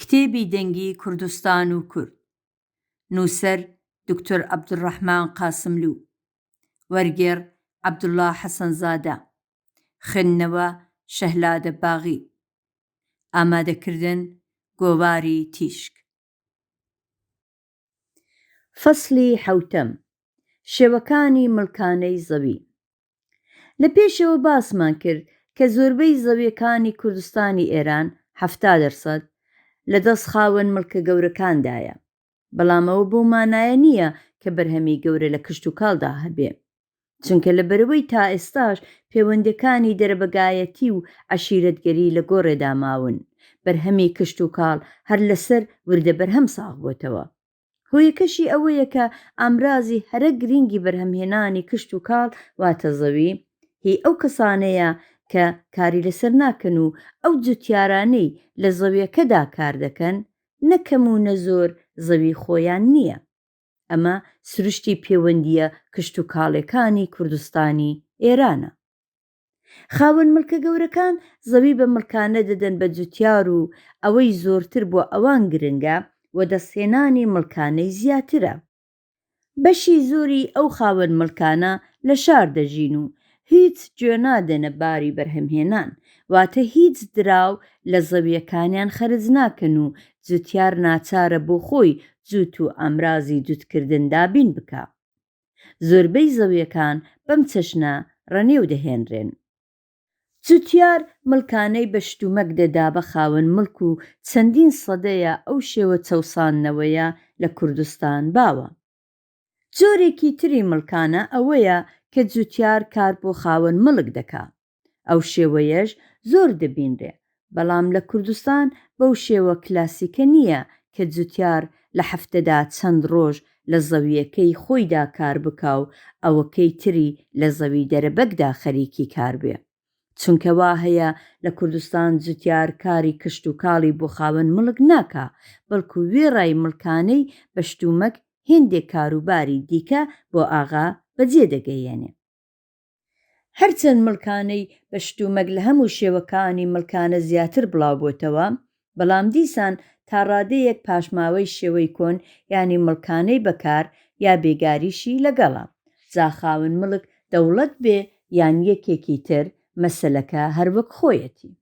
کتێبی دەنگی کوردستان و کورد نووسەر دکتۆر عەبدوڕەحمان قاسملوو وەرگێڕ عەبدوڵڵا حەسەنزادە خوێندنەوە شەهلادە باغی ئامادەکردن گۆڤاری تیشک فەسڵی حەوتەم شێوەکانی مڵکانەی زەوی لە پێشەوە باسمان کرد کە زۆربەی زەویەکانی کوردستانی ئێران 70% لەدەست خاوەن مڵکە گەورەکاندایە، بەڵام ئەوە بەو مانایە نییە کە بەرهەمی گەورە لە کشت و کاڵدا هەبێ، چونکە لەبەرەوەی تا ئێستاش پەیوەندیەکانی دەرەبەگایەتی و عەشیرەتگەری لە گۆڕێدا ماون، بەرهەمی کشت و کاڵ هەر لەسەر وردە بەرهەم ساغ بۆتەوە. هۆیەکەشی ئەوەیە کە ئامرازی هەرە گرنگی بەرهەمهێنانی کشت و کاڵ واتە زەوی هی ئەو کەسانەیە کە کاری لەسەر ناکەن و ئەو جوتیارانەی لە زەویەکەدا کار دەکەن نەکەم و نەزۆر زەوی خۆیان نییە. ئەمە سروشتی پەیوەندیە کشت و کاڵەکانی کوردستانی ئێرانە. خاوەن مڵکە گەورەکان زەوی بە مڵکانە دەدەن بە جوتیار و ئەوەی زۆرتر بۆ ئەوان گرنگە و دەستهێنانی مڵکانەی زیاترە. بەشی زۆری ئەو خاوەن مڵکانە لە شار دەژین و هیچ گوێ نادەنە باری بەرهەمهێنان، واتە هیچ دراو لە زەویەکانیان خەرج ناکەن و جوتیار ناچارە بۆ خۆی جووت و ئامرازی جووتکردن دابین بکە. زۆربەی زەویەکان بەم چەشنە ڕەنێو دەهێنرێن. جوتیار مڵکانەی بە شتومەک دەدا بە خاوەن مڵک و چەندین سەدەیە ئەو شێوە چەوساندنەوەیە لە کوردستان باوە. جۆرێکی تری مڵکانە ئەوەیە کە جوتیار کار بۆ خاوەن مڵک دەکا. ئەو شێوەیەش زۆر دەبینرێ، بەڵام لە کوردستان بەو شێوە کلاسیکە نییە کە جوتیار لە هەفتەدا چەند ڕۆژ لە زەویەکەی خۆیدا کار بکا و ئەوەکەی تری لە زەوی دەرەبەکدا خەریکی کار بێ. چونکە وا هەیە لە کوردستان جوتیار کاری کشت و کاڵی بۆ خاوەن مڵک ناکا، بەڵکو وێڕای مڵکانەی بە شتومەک هێندێک کاروباری دیکە بۆ ئاغا بەجێ دەگەیەنێ. هەرچەند مڵکانەی بە شتومەک لە هەموو شێوەکانی مڵکانە زیاتر بڵاو بۆتەوە، بەڵام دیسان تا ڕادەیەک پاشماوەی شێوەی کۆن یانی مڵکانەی بەکار یا بێگاریشی لەگەڵا، جا خاوەن مڵک دەوڵەت بێ یان یەکێکی تر مەسەلەکە هەروەک خۆیەتی.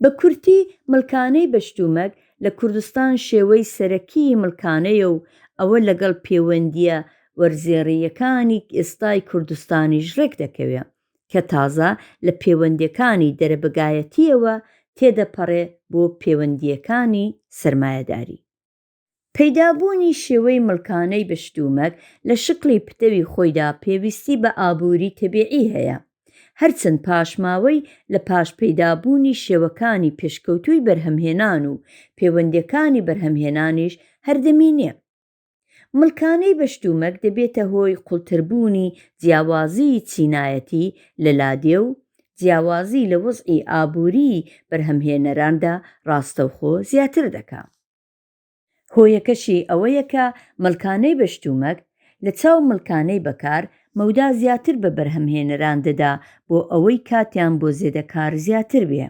بە کورتی مڵکانەی بە شتومەک لە کوردستان شێوەی سەرەکی مڵکانەیە و ئەوە لەگەڵ پەیوەندیە وەرزێڕیەکانی ئێستای کوردستانیش ڕێک دەکەوێت کە تازە لە پەیوەندیەکانی دەرەبەگایەتیەوە تێدەپەڕێ بۆ پەیوەندیەکانی سەرمایەداری. پەیدابوونی شێوەی مڵکانەی بە شتومەک لە شکلی پتەوی خۆیدا پێویستی بە ئابووری تەبیعی هەیە، هەرچەند پاشماوەی لە پاش پەیدابوونی شێوەکانی پێشکەوتووی بەرهەمهێنان و پەیوەندیەکانی بەرهەمهێنانیش هەردەمینێ. مڵکانەی بە شتومەک دەبێتە هۆی قوڵتربوونی جیاوازی چینایەتی لە لادێ و جیاوازی لە وەزعی ئابووری بەرهەمهێنەراندا ڕاستەوخۆ زیاتر دەکات. هۆیەکەشی ئەوەیە کە مڵکانەی بە شتومەک لە چاو مڵکانەی بەکار مەودا زیاتر بە بەرهەمهێنەران دەدا بۆ ئەوەی کاتیان بۆ زێدەکار زیاتر بێ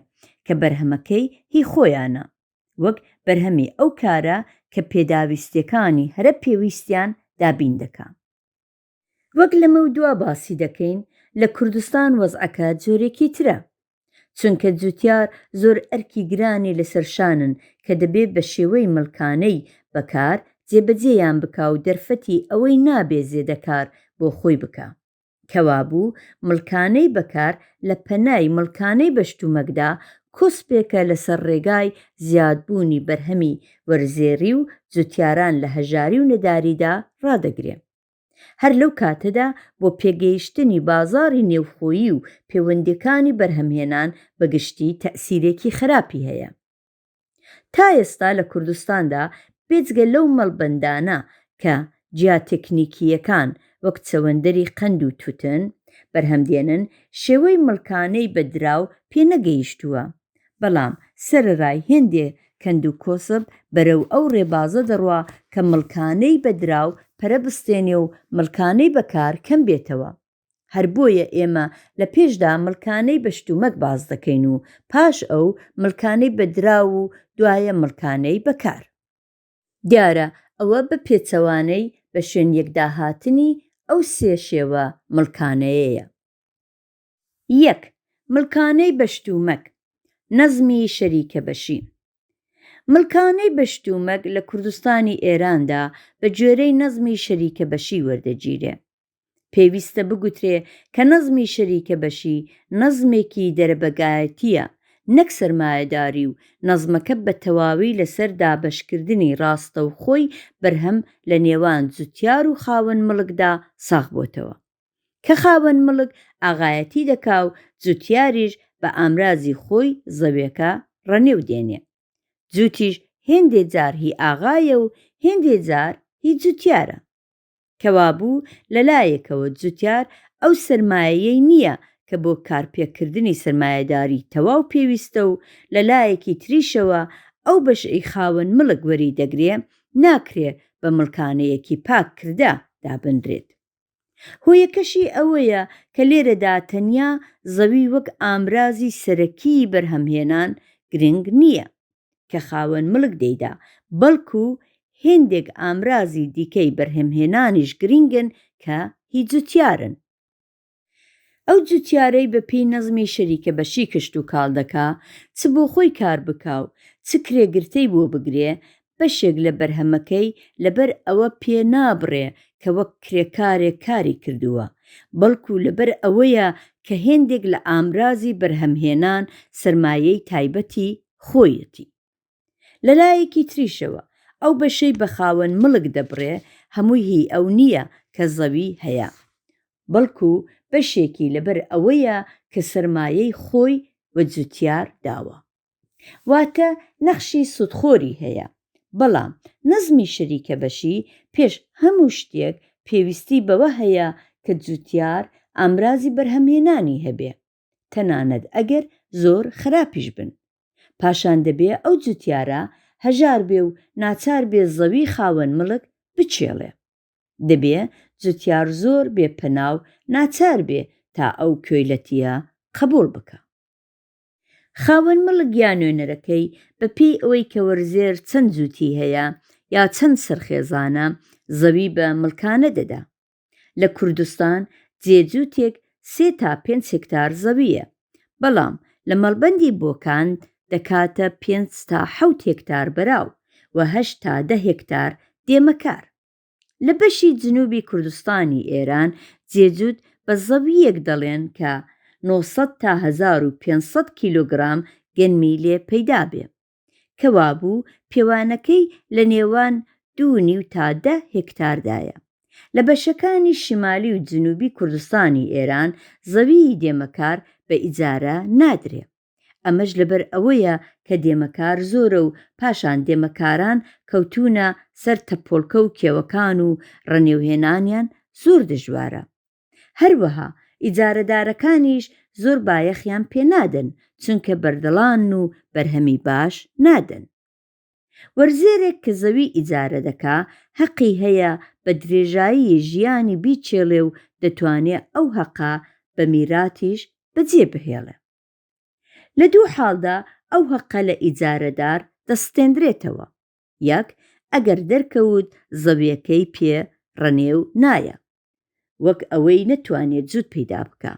کە بەرهەمەکەی هی خۆیانە، وەک بەرهەمی ئەو کارە کە پێداویستیەکانی هەرە پێویستیان دابین دەکا. وەک لە مەودوا باسی دەکەین، لە کوردستان وەزعەکە جۆرێکی ترە، چونکە جوتیار زۆر ئەرکی گرانی لەسەر شانن کە دەبێت بە شێوەی مڵکانەی بەکار جێبەجێیان بکا و دەرفەتی ئەوەی نابێ زێدەکار بۆ خۆی بکە. کەوابوو مڵکانەی بەکار لە پەنای مڵکانەی بە شتومەکدا کۆسپێکە لەسەر ڕێگای زیادبوونی بەرهەمی وەرزێڕی و جوتیاران لە هەژاری و نەداریدا ڕادەگرێ. هەر لەو کاتەدا بۆ پێگەیشتنی بازاڕی نێوخۆیی و پەیوەندیەکانی بەرهەمهێنان بەگشتی تەئسیرێکی خراپی هەیە. تا ئێستا لە کوردستاندا بێجگە لەو مەڵبەندانە کە جیاتێکنیکیەکان وەک چەوەندەری قەند و تووتن بەرهەمدێنن، شێوەی مڵکانەی بەدراو پێنەگەیشتووە، بەڵام سەرەڕای هێندێ کەند و کۆسب بەرەو ئەو ڕێبازە دەڕوا کە مڵکانەی بەدراو پەرە بستێنێ و مڵکانەی بەکار کەم بێتەوە. هەر بۆیە ئێمە لە پێشدا مڵکانەی بەشتومەک باز دەکەین و پاش ئەو مڵکانەی بەدراو و دوایە مڵکانەی بەکار. دیارە ئەوە بە پێچەوانەی بە شوێن یەکداهاتنی ئەو سێ شێوە مڵکانەیەیە. 1. مڵکانەی بەشتومەک، نەزمی شەریکە بەشی. مڵکانەی بەشتومەک لە کوردستانی ئێراندا بە گوێرەی نەزمی شەریکە بەشی وەردەگیرێ. پێویستە بگوترێ کە نەزمی شەریکە بەشی نەزمێکی دەرەبەگایەتیە، نەک سەرمایەداری، و نەزمەکە بە تەواوی لەسەر دابەشکردنی ڕاستەوخۆی بەرهەم لە نێوان جوتیار و خاوەن مڵکدا ساغ بۆتەوە، کە خاوەن مڵک ئاغایەتی دەکا و جوتیاریش بە ئامرازی خۆی زەویەکە ڕەنێو دێنێ. جوتیش هێندێ جار هی ئاغایە و هێندێ جار هی جوتیارە. کەوابوو لەلایەکەوە جوتیار ئەو سەرمایەیەی نییە کە بۆ کارپێکردنی سەرمایەداری تەواو پێویستە و لەلایەکی تریشەوە ئەو بەشەی خاوەن مڵک وەری دەگرێ ناکرێ بە مڵکانەیەکی پاک کردا دابنرێت. هۆیەکەشی ئەوەیە کە لێرەدا تەنیا زەوی وەک ئامرازی سەرەکی بەرهەمهێنان گرنگ نییە کە خاوەن مڵک دەیدا، بەڵکو هێندێک ئامرازی دیکەی بەرهەمهێنانیش گرنگن کە هی جوتیارن. ئەو جوتیارەی بە پێی نەزمی شەریکە بەشی کشت و کاڵ دەکا، چ بۆ خۆی کار بکاو، چ کرێگرتەی بۆ بگرێ، بەشێک لە بەرهەمەکەی لەبەر ئەوە پێ نابڕێ کە وەک کرێکارێک کاری کردووە، بەڵکو لەبەر ئەوەیە کە هێندێک لە ئامرازی بەرهەمهێنان سەرمایەی تایبەتی خۆیەتی. لەلایەکی تریشەوە ئەو بەشەی بە خاوەن مڵک دەبڕێ هەمووی هی ئەو نییە کە زەوی هەیە، بەڵکو بەشێکی لەبەر ئەوەیە کە سەرمایەی خۆی وە جوتیار داوە، واتە نەخشی سودخۆری هەیە. بەڵام نەزمی شەریکە بەشی پێش هەموو شتێک پێویستی بەوە هەیە کە جوتیار ئامرازی بەرهەمهێنانی هەبێ، تەنانەت ئەگەر زۆر خراپیش بن. پاشان دەبێ ئەو جوتیارە هەژار بێ و ناچار بێ زەوی خاوەن مڵک بچێڵێ. دەبێ جوتیار زۆر بێپەنا و ناچار بێ تا ئەو کوێلەتیە قبوڵ بکە. خاوەن مڵک یا نوێنەرەکەی بە پێی ئەوەی کە وەرزێر چەند جوتی هەیە یا چەند سەرخێزانە زەوی بە مڵکانە دەدا. لە کوردستان جێجووتێک 3 تا 5 هێکتار زەویە، بەڵام لە مەڵبەندی بۆکان دەکاتە 5 تا 7 هێکتار بەراو و 8 تا 10 هێکتار دێمەکار. لە بەشی جنوبی کوردستانی ئێران جێجووت بە زەویەک دەڵێن کە 900 تا 1500 کیلۆگرام گەنمی لێ پەیدا بێ، کەوابوو پێوانەکەی لە نێوان 2.5 تا 10 هێکتاردایە. لە بەشەکانی شیمالی و جنوبی کوردستانی ئێران زەوی دێمەکار بە ئیجارە نادرێ. ئەمەش لەبەر ئەوەیە کە دێمەکار زۆرە و پاشان دێمەکاران کەوتونە سەر تەپۆڵکە و کێوەکان و ڕەنێوهێنانیان زۆر دژوارە. هەروەها ئیجارەدارەکانیش زۆر بایەخیان پێنادەن چونکە بەردەڵان و بەرهەمی باش نادەن. وەرزێرێک کە زەوی ئیجارە دەکا حەقی هەیە بە درێژایی ژیانی بیچێڵێ و دەتوانێت ئەو حەقا بە میراتیش بەجێ بهێڵێ. لە دوو حاڵدا ئەو حەقە لە ئیجارەدار دەستێنرێتەوە. یەک ئەگەر دەرکەوت زەویەکەی پێ ڕەنێو نایە، وەک ئەوەی نەتوانێت جووت پەیدا بکە،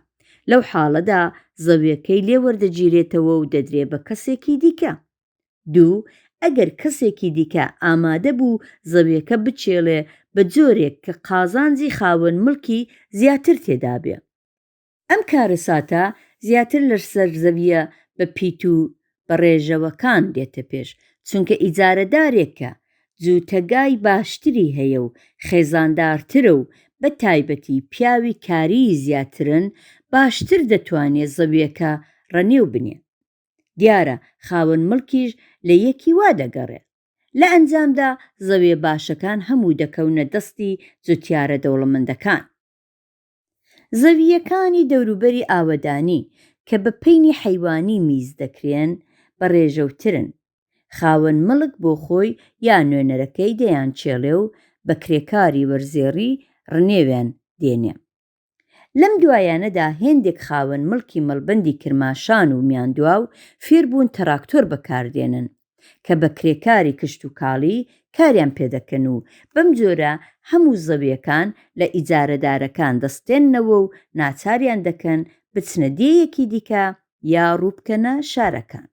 لەو حاڵەدا زەویەکەی لێ وەردەگیرێتەوە و دەدرێ بە کەسێکی دیکە. دوو ئەگەر کەسێکی دیکە ئامادە بوو زەویەکە بچێڵێ بە جۆرێک کە قازانجی خاوەن مڵکی زیاتر تێدا بێ. ئەم کارە ساتە زیاتر لەسەر زەویە بە پیت و بە ڕێژەوەکان دێتە پێش، چونکە ئیجارەدارێکە جووتەگای باشتری هەیە و خێزاندارترە و بە تایبەتی پیاوی کاری زیاترن، باشتر دەتوانێت زەویەکە ڕەنێو بنێ. دیارە خاوەن مڵکیش لە یەکی وا دەگەڕێ. لە ئەنجامدا زەویە باشەکان هەموو دەکەونە دەستی جوتیارە دەوڵەمەندەکان. زەویەکانی دەوروبەری ئاوەدانی کە بە پەینی حەیوانی میز دەکرێن بە ڕێژەوترن. خاوەن مڵک بۆ خۆی یا نوێنەرەکەی دەیان چێڵێ و بە کرێکاری وەرزێڕی ڕنێویان دێنێ. لەم دوایانەدا هێندێک خاوەن مڵکی مەڵبەندی کرماشان و میاندواو فێربوون تراکتۆر بەکاردێنن کە بە کرێکاری کشت و کاڵی کاریان پێدەکەن و بەم جۆرە هەموو زەویەکان لە ئیجارەدارەکان دەستێننەوە و ناچاریان دەکەن بچنە دێیەکی دیکە یا ڕووبکەنە شارەکان.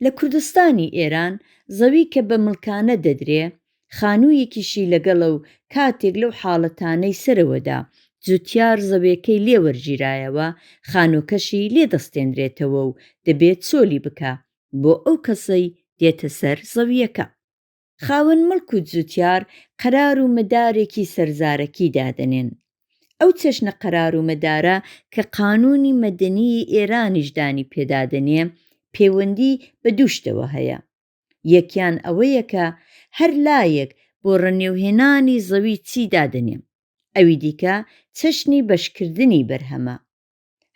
لە کوردستانی ئێران زەوی کە بە مڵکانە دەدرێ خانوویەکیشی لەگەڵە و کاتێک لەو حاڵەتانەی سەرەوەدا جوتیار زەویەکەی لێوەرگیرایەوە خانۆکەشی لێدەستێنرێتەوە و دەبێت چۆلی بکە بۆ ئەو کەسەی دێتە سەر زەویەکە. خاوەن مڵک و جوتیار قەرار و مەدارێکی سەرزارەکی دادەنێن. ئەو چەشنە قەرار و مەدارە کە قانونی مەدەنی ئێرانیشدانی پێدادەنێ پەیوەندی بە دوو شتەوە هەیە. یەکیان ئەوەیە کە هەر لایەک بۆ ڕەنێوهێنانی زەوی چی دادەنێ، ئەوی دیکە چەشنی بەشکردنی بەرهەمە.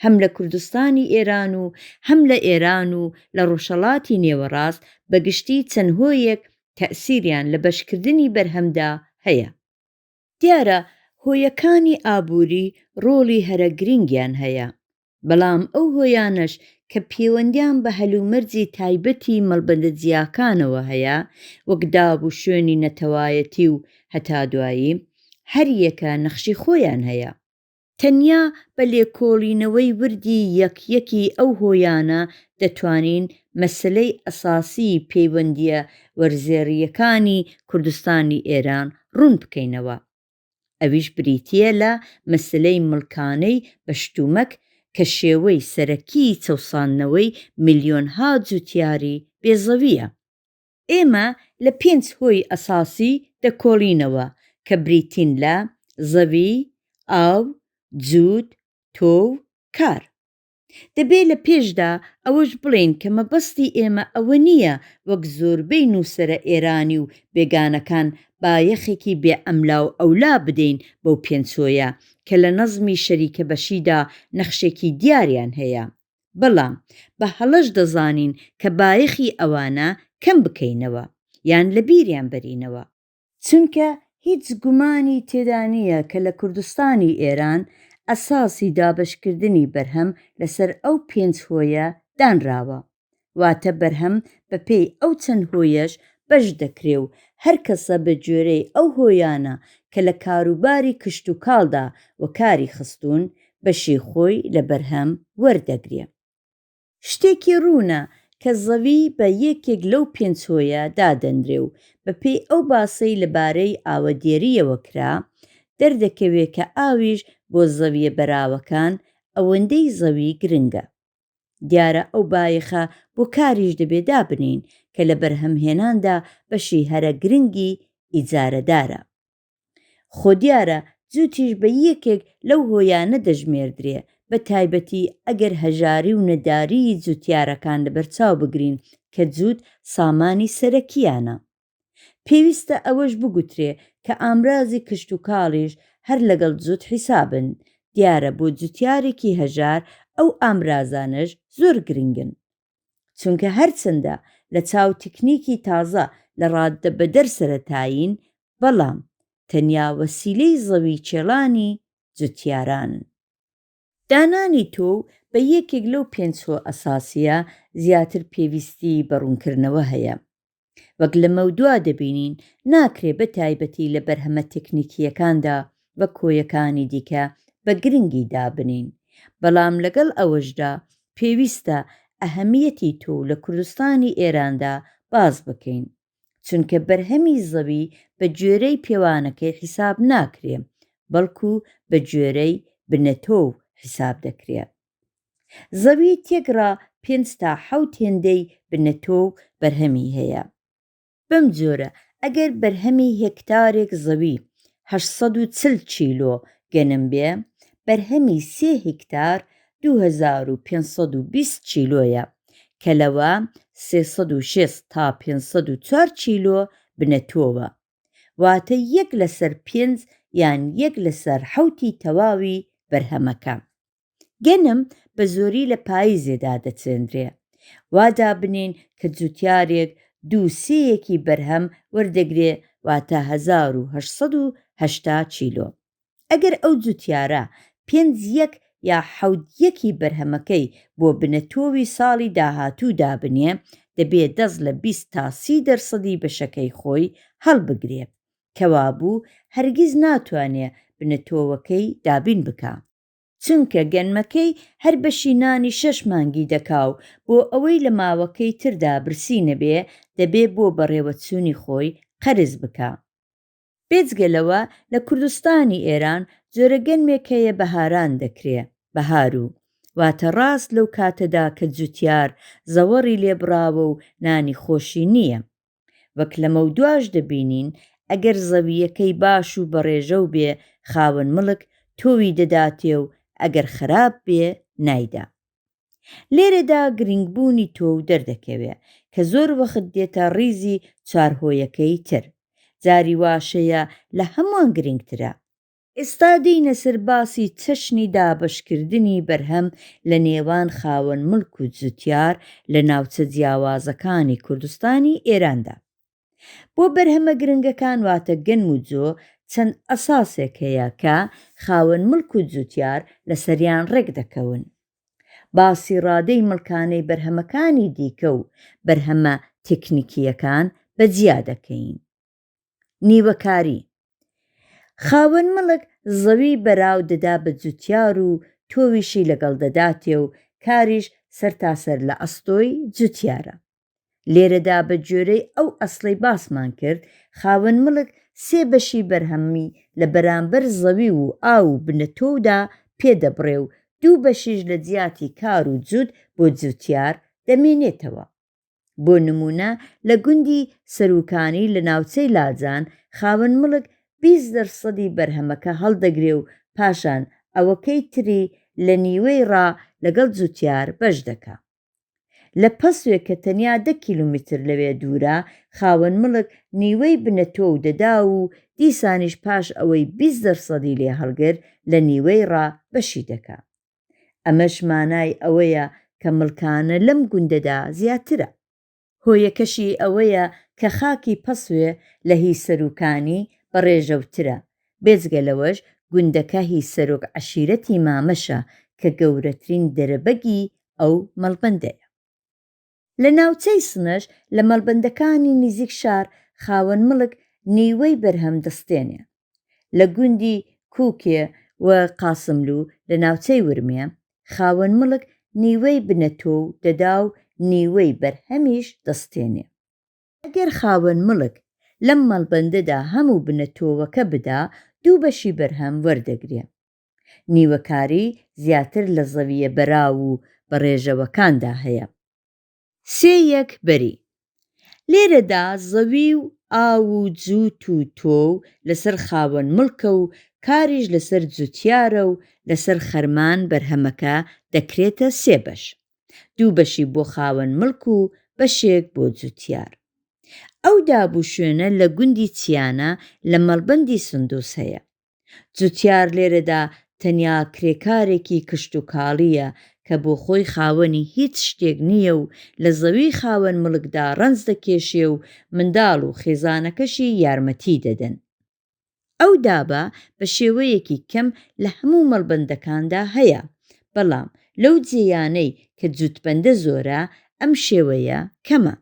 هەم لە کوردستانی ئێران و هەم لە ئێران و لە ڕۆژهەڵاتی نێوەڕاست بەگشتی چەند هۆیەک تەئسیریان لە بەشکردنی بەرهەمدا هەیە. دیارە هۆیەکانی ئابووری ڕۆڵی هەرە گرنگیان هەیە، بەڵام ئەو هۆیانەش کە پەیوەندیان بە هەلومەرجی تایبەتی مەڵبەندە جیاکانەوە هەیە، وەک داب و شوێنی نەتەوایەتی و هەتا دوایی، هەر یەکە نەخشی خۆیان هەیە. تەنیا بە لێکۆڵینەوەی وردی یەکیەکی ئەو هۆیانە دەتوانین مەسەلەی ئەساسی پەیوەندیە وەرزێڕیەکانی کوردستانی ئێران ڕوون بکەینەوە. ئەویش بریتیە لە مەسەلەی مڵکانەی بەشتومەک کە شێوەی سەرەکی چەوساندنەوەی ملیۆنها جوتیاری بێزەویە. ئێمە لە 5 هۆی ئەساسی دەکۆڵینەوە کە بریتین لە زەوی، ئاو، جووت، تۆ و کار. دەبێت لە پێشدا ئەوەش بڵێن کە مەبەستی ئێمە ئەوە نییە وەک زۆربەی نووسەرە ئێرانی و بێگانەکان بایەخێکی بێ ئەملا و ئەولا بدەین بەو 5 هۆیە کە لە نەزمی شەریکە بەشیدا نەخشێکی دیاریان هەیە، بەڵام بە هەڵەش دەزانین کە بایەخی ئەوانە کەم بکەینەوە یان لە بیریان بەرینەوە، چونکە هیچ گومانی تێدا نییە کە لە کوردستانی ئێران ئەساسی دابەشکردنی بەرهەم لەسەر ئەو 5 هۆیە دانراوە. واتە بەرهەم بەپێی ئەو چەند هۆیەش بەش دەکرێ و هەر کەسە بە جۆرەی ئەو هۆیانە کە لە کاروباری کشت و کاڵدا وەکاری خستوون بەشی خۆی لە بەرهەم وەردەگرێ. شتێکی ڕوونە کە زەوی بە یەکێک لەو 5 هۆیە دادەنرێ و بەپێی ئەو باسەی لەبارەی ئاوەدێریەوە کرا دەردەکەوێت کە ئاویش بۆ زەویە بەراوەکان ئەوەندەی زەوی گرنگە. دیارە ئەو بایەخە بۆ کاریش دەبێت دابنین کە لە بەرهەمهێناندا بەشی هەرە گرنگی ئیجارەدارە. خۆ دیارە جووتیش بە یەکێک لەو هۆیانە دەژمێردرێ، بە تایبەتی ئەگەر هەژاری و نەداری جووتیارەکان لەبەرچاو بگرین کە جووت سامانی سەرەکیانە. پێویستە ئەوەش بگوترێ کە ئامرازی کشت و کاڵیش هەر لەگەڵ جووت حیسابن. دیارە بۆ جووتیارێکی هەژار ئەو ئامرازانش زۆر گرنگن، چونکە هەرچەندە لە چاو تکنیکی تازە لە ڕاددە بەدەر سەرەتایین، بەڵام تەنیا وەسیلەی زەوی چێڵانی جووتیارانن. دانانی تۆ بە یەکێک لەو 5 هۆ ئەساسیە زیاتر پێویستی بەڕوونکردنەوە هەیە. وەک لە مەودوا دەبینین ناکرێ بە تایبەتی لە بەرهەمە تەکنیکیەکاندا بە کۆیەکانی دیکە بە گرنگی دابنین، بەڵام لەگەڵ ئەوەشدا پێویستە ئەهەمیەتی تۆ لە کوردستانی ئێراندا باز بکەین، چونکە بەرهەمی زەوی بە گوێرەی پێوانەکەی حیساب ناکرێ، بەڵکو بە گوێرەی بنەتۆ حیساب دەکرێت. زەوی تێگڕا 5 تا 7 هێندەی بنەتۆ بەرهەمی هەیە. بەم جۆرە ئەگەر بەرهەمی هێکتارێک زەوی 840 چیلۆ گەنم بێ، بەرهەمی 3 هێکتار 2520 چیلۆیە کە لەوە 360 تا 504 چیلۆ بنەتۆوە، واتە 1/5 یان 1/7 تەواوی بەرهەمەکە. گەنم بە زۆری لە پاییزێدا دەچێندرێ، وادا بنین کە جووتیارێک 2/3 بەرهەم وەردەگرێ، واتە 1880 چیلۆ. ئەگەر ئەو جووتیارە 5 یا 7 بەرهەمەکەی بۆ بنەتۆوی ساڵی داهاتوو دابنێ دەبێت دەست لە 20 تا 30% بەشەکەی خۆی هەڵبگرێ کەوابوو هەرگیز ناتوانێت بنەتۆوەکەی دابین بکە. چونکە گەنمەکەی هەر بەشی نانی 6 مانگی دەکاو بۆ ئەوەی لە ماوەکەی تردا برسی نەبێ دەبێ بۆ بەڕێوەچوونی خۆی قەرز بکە. بێجگەلەوە لە کوردستانی ئێران جۆرە گەنمێک هەیە بەهاران دەکرێ بەهارو واتە ڕاست لەو کاتەدا کە جوتیار زەوەڕی لێبڕاوە و نانی خۆشی نییە. وەک لە مەودواش دەبینین ئەگەر زەویەکەی باش و بەڕێژە و بێ خاوەن مڵک تۆوی دەداتێ و ئەگەر خراپ بێ نایدا. لێرەدا گرنگبوونی تۆ دەردەکەوێ کە زۆر وەخت دێتە ڕیزی چارهۆیەکەی تر. جاری واشەیە لە هەمووان گرنگترە. ئێستا دێینە سەر باسی چەشنی دابەشکردنی بەرهەم لە نێوان خاوەن مڵک و جوتیار لە ناوچە جیاوازەکانی کوردستانی ئێراندا. بۆ بەرهەمە گرنگەکان واتە گەنم و جۆ چەند ئەساسێک هەیە کە خاوەن مڵک و جوتیار لەسەریان ڕێک دەکەون. باسی ڕادەی مڵکانەی بەرهەمەکانی دیکە و بەرهەمە تێکنیکیەکان بەجیا دەکەین. نیوەکاری خاوەن مڵک زەوی بەراو دەدا بە جوتیار و تۆویشی لەگەڵ دەداتێ و کاریش سەرتاسەر لە ئەستۆی جوتیارە. لێرەدا بە جۆرەی ئەو ئەسڵەی باسمان کرد خاوەن مڵک 3 بەشی بەرهەمی لە بەرامبەر زەوی و ئاو و بنەتۆدا پێدەبڕێ و 2 بەشیش لە جیاتی کار و جووت بۆ جوتیار دەمێنێتەوە. بۆ نمونە لە گوندی سەرۆکانی لە ناوچەی لاجان خاوەن مڵک 20% بەرهەمەکە هەڵدەگرێ و پاشان ئەوەکەی تری لە نیوەی ڕا لەگەڵ جوتیار بەش دەکا. لە پەسوێک کە تەنیا 10 کیلومتر لەوێ دوورە خاوەن مڵک نیوەی بنەتۆ دەدا و دیسانیش پاش ئەوەی 20% لێ هەڵگر لە نیوەی ڕا بەشی دەکا. ئەمەش مانای ئەوەیە کە مڵکانە لەم گوندەدا زیاترە. هۆیەکەشی ئەوەیە کە خاکی پەسوێ لە هی سەرۆکانی بەڕێژەوترە. بێجگەلەوەش گوندەکە هی سەرۆک عەشیرەتی مامەشە کە گەورەترین دەرەبەگی ئەو مەڵبەندەیە. لە ناوچەی سنەش لە مەڵبەندەکانی نزیک شار خاوەن مڵک نیوەی بەرهەم دەستێنێ. لە گوندی کووکێ و قاسملوو لە ناوچەی ورمێ خاوەن مڵک نیوەی بنەتۆ دەدا و نیوەی بەرهەمیش دەستێنێ. ئەگەر خاوەن مڵک لەم مەڵبەندەدا هەموو بنەتۆوەکە بدا 2 بەشی بەرهەم وەردەگرێ. نیوەکاری زیاتر لە زەویە بەراو و بەڕێژەوەکاندا هەیە. 3 بەری لێرەدا زەوی و ئاو و جووت و تۆ لەسەر خاوەن مڵکە و کاریش لەسەر جوتیارە و لەسەر خەرمان بەرهەمەکە دەکرێتە 3 بەش. 2 بەشی بۆ خاوەن مڵک و بەشێک بۆ جوتیار. ئەو دابوو شوێنە لە گوندی چیانە لە مەڵبەندی سندوس هەیە. جوتیار لێرەدا تەنیا کرێکارێکی کشت و کاڵیە کە بۆ خۆی خاوەنی هیچ شتێک نییە و لە زەوی خاوەن مڵکدا ڕەنج دەکێشێ و منداڵ و خێزانەکەشی یارمەتی دەدەن. ئەو دابە بە شێوەیەکی کەم لە هەموو مەڵبەندەکاندا هەیە، بەڵام لەو جێیانەی کە جووتبەندە زۆرە ئەم شێوەیە کەمە.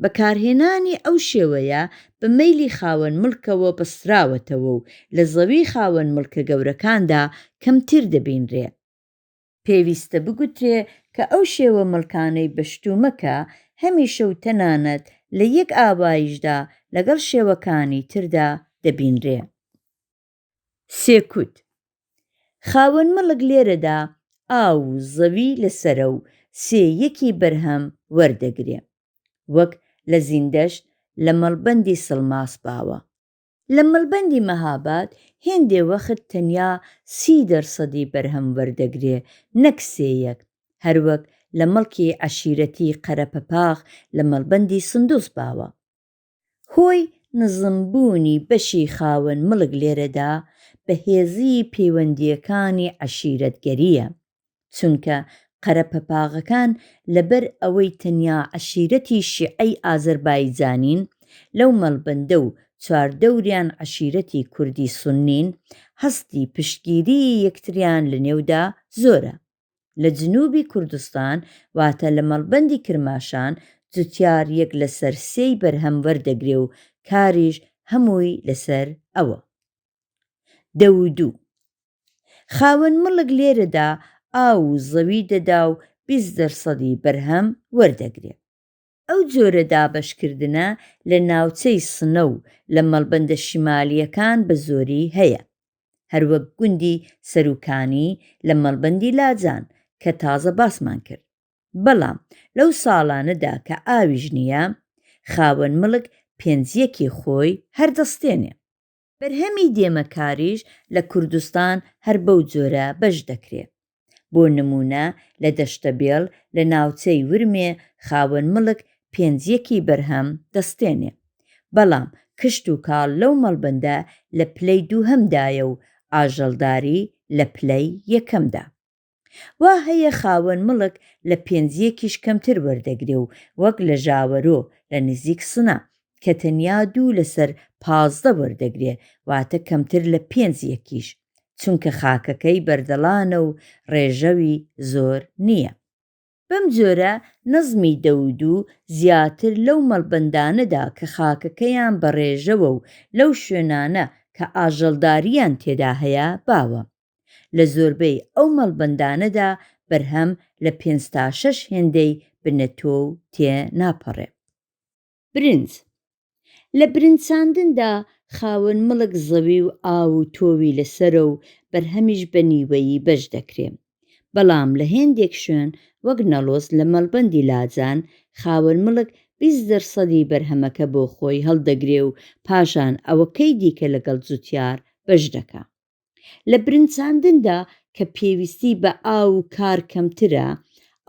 بەکارهێنانی ئەو شێوەیە بە مەیلی خاوەن مڵکەوە بەستراوەتەوە و لە زەوی خاوەن مڵکە گەورەکاندا کەمتر دەبینرێ. پێویستە بگوترێ کە ئەو شێوە مڵکانەی بەشتومەکە هەمیشە و تەنانەت لە یەک ئاوایشدا لەگەڵ شێوەکانی تردا دەبینرێ. 3 خاوەن مڵک لێرەدا ئاو و زەوی لەسەرە و 3 بەرهەم وەردەگرێ. وەک لە زیندەشت لە مەڵبەندی سڵماس باوە. لە مەڵبەندی مەهاباد هێندێ وەخت تەنیا 30% بەرهەم وەردەگرێ نەک 3 هەروەک لە مڵکی عەشیرەتی قەرەپەپاخ لە مەڵبەندی سندوس باوە. هۆی نزمبوونی بەشی خاوەن مڵک لێرەدا بەهێزی پەیوەندیەکانی عەشیرەتگەریە، چونکە قەرەپەپاغەکان لەبەر ئەوەی تەنیا عەشیرەتی شیعەی ئازەربایجانین لەو مەڵبەندە و چواردەوریان عەشیرەتی کوردی سوننین هەستی پشتگیری یەکتریان لە نێودا زۆرە. لە جنوبی کوردستان واتە لە مەڵبەندی کرماشان جوتیار یەک لەسەر سێی بەرهەم وەردەگرێ و کاریش هەمووی لەسەر ئەوە. 2 خاوەن مڵک لێرەدا ئاو و زەوی دەدا و 20% بەرهەم وەردەگرێ. ئەو جۆرە دابەشکردنە لە ناوچەی سنە و لە مەڵبەندە شیمالیەکان بە زۆری هەیە، هەروەک گوندی سەرۆکانی لە مەڵبەندی لاجان کە تازە باسمان کرد. بەڵام لەو ساڵانەدا کە ئاویش نییە، خاوەن مڵک پێنجیەکی خۆی هەردەستێنێ. بەرهەمی دێمەکاریش لە کوردستان هەر بەو جۆرە بەش دەکرێ. بۆ نمونە لە دەشتەبێڵ لە ناوچەی ورمێ خاوەن مڵک پێنجیەکی بەرهەم دەستێنێ، بەڵام کشت و کاڵ لەو مەڵبەندە لە پلەی دووهەمدایە و ئاژەڵداری لە پلەی یەکەمدا. وا هەیە خاوەن مڵک لە پێنجیەکیش کەمتر وەردەگرێ و وەک لە ژاوەرۆ لە نزیک سنە کە تەنیا 2/15 وەردەگرێ، واتە کەمتر لە 5 چونکە خاکەکەی بەردەڵانە و ڕێژەوی زۆر نییە. بەم جۆرە نەزمی دەودو زیاتر لەو مەڵبەندانەدا کە خاکەکەیان بە ڕێژەوە و لەو شوێنانە کە ئاژەڵداریان تێدا هەیە باوە. لە زۆربەی ئەو مەڵبەندانەدا بەرهەم لە 5 تا 6 هێندەی بنەتۆ و تێ ناپەڕێ. برنج لە برنجاندندا خاوەن مڵک زەوی و ئاو و تۆوی لەسەرە و بەرهەمیش بە نیوەیی بەش دەکرێ. بەڵام لە هێندێک شوێن وەک نەڵۆز لە مەڵبەندی لاجان خاوەن مڵک 20% بەرهەمەکە بۆ خۆی هەڵدەگرێ و پاشان ئەوەکەی دیکە لەگەڵ جوتیار بەش دەکا. لە برنجاندندا کە پێویستی بە ئاو و کار کەمترە،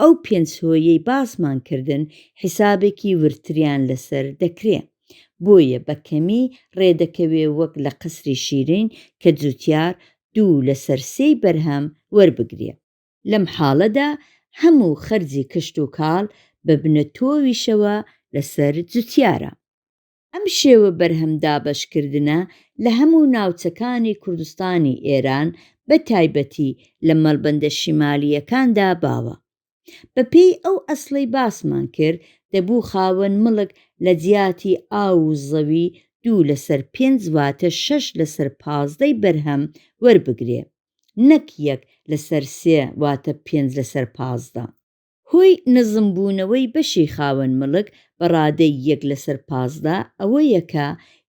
ئەو 5 هۆیەی باسمان کردن حیسابێکی ورتریان لەسەر دەکرێ، بۆیە بە کەمی ڕێدەکەوێ وەک لە قسری شیرین کە جوتیار 2/3 بەرهەم وەربگرێ. لەم حاڵەدا هەموو خەرجی کشت و کاڵ بە بنەتۆویشەوە لەسەر جوتیارە. ئەم شێوە بەرهەم دابەشکردنە لە هەموو ناوچەکانی کوردستانی ئێران بە تایبەتی لە مەڵبەندە شیمالیەکاندا باوە. بەپێی ئەو ئەسڵەی باسمان کرد دەبوو خاوەن مڵک لە جیاتی ئاو و زەوی 2/5 واتە 6/15 بەرهەم وەربگرێ، نەک 1/3 واتە 5/15. هۆی نزمبوونەوەی بەشی خاوەن مڵک بە ڕادەی 1/15 ئەوەیە کە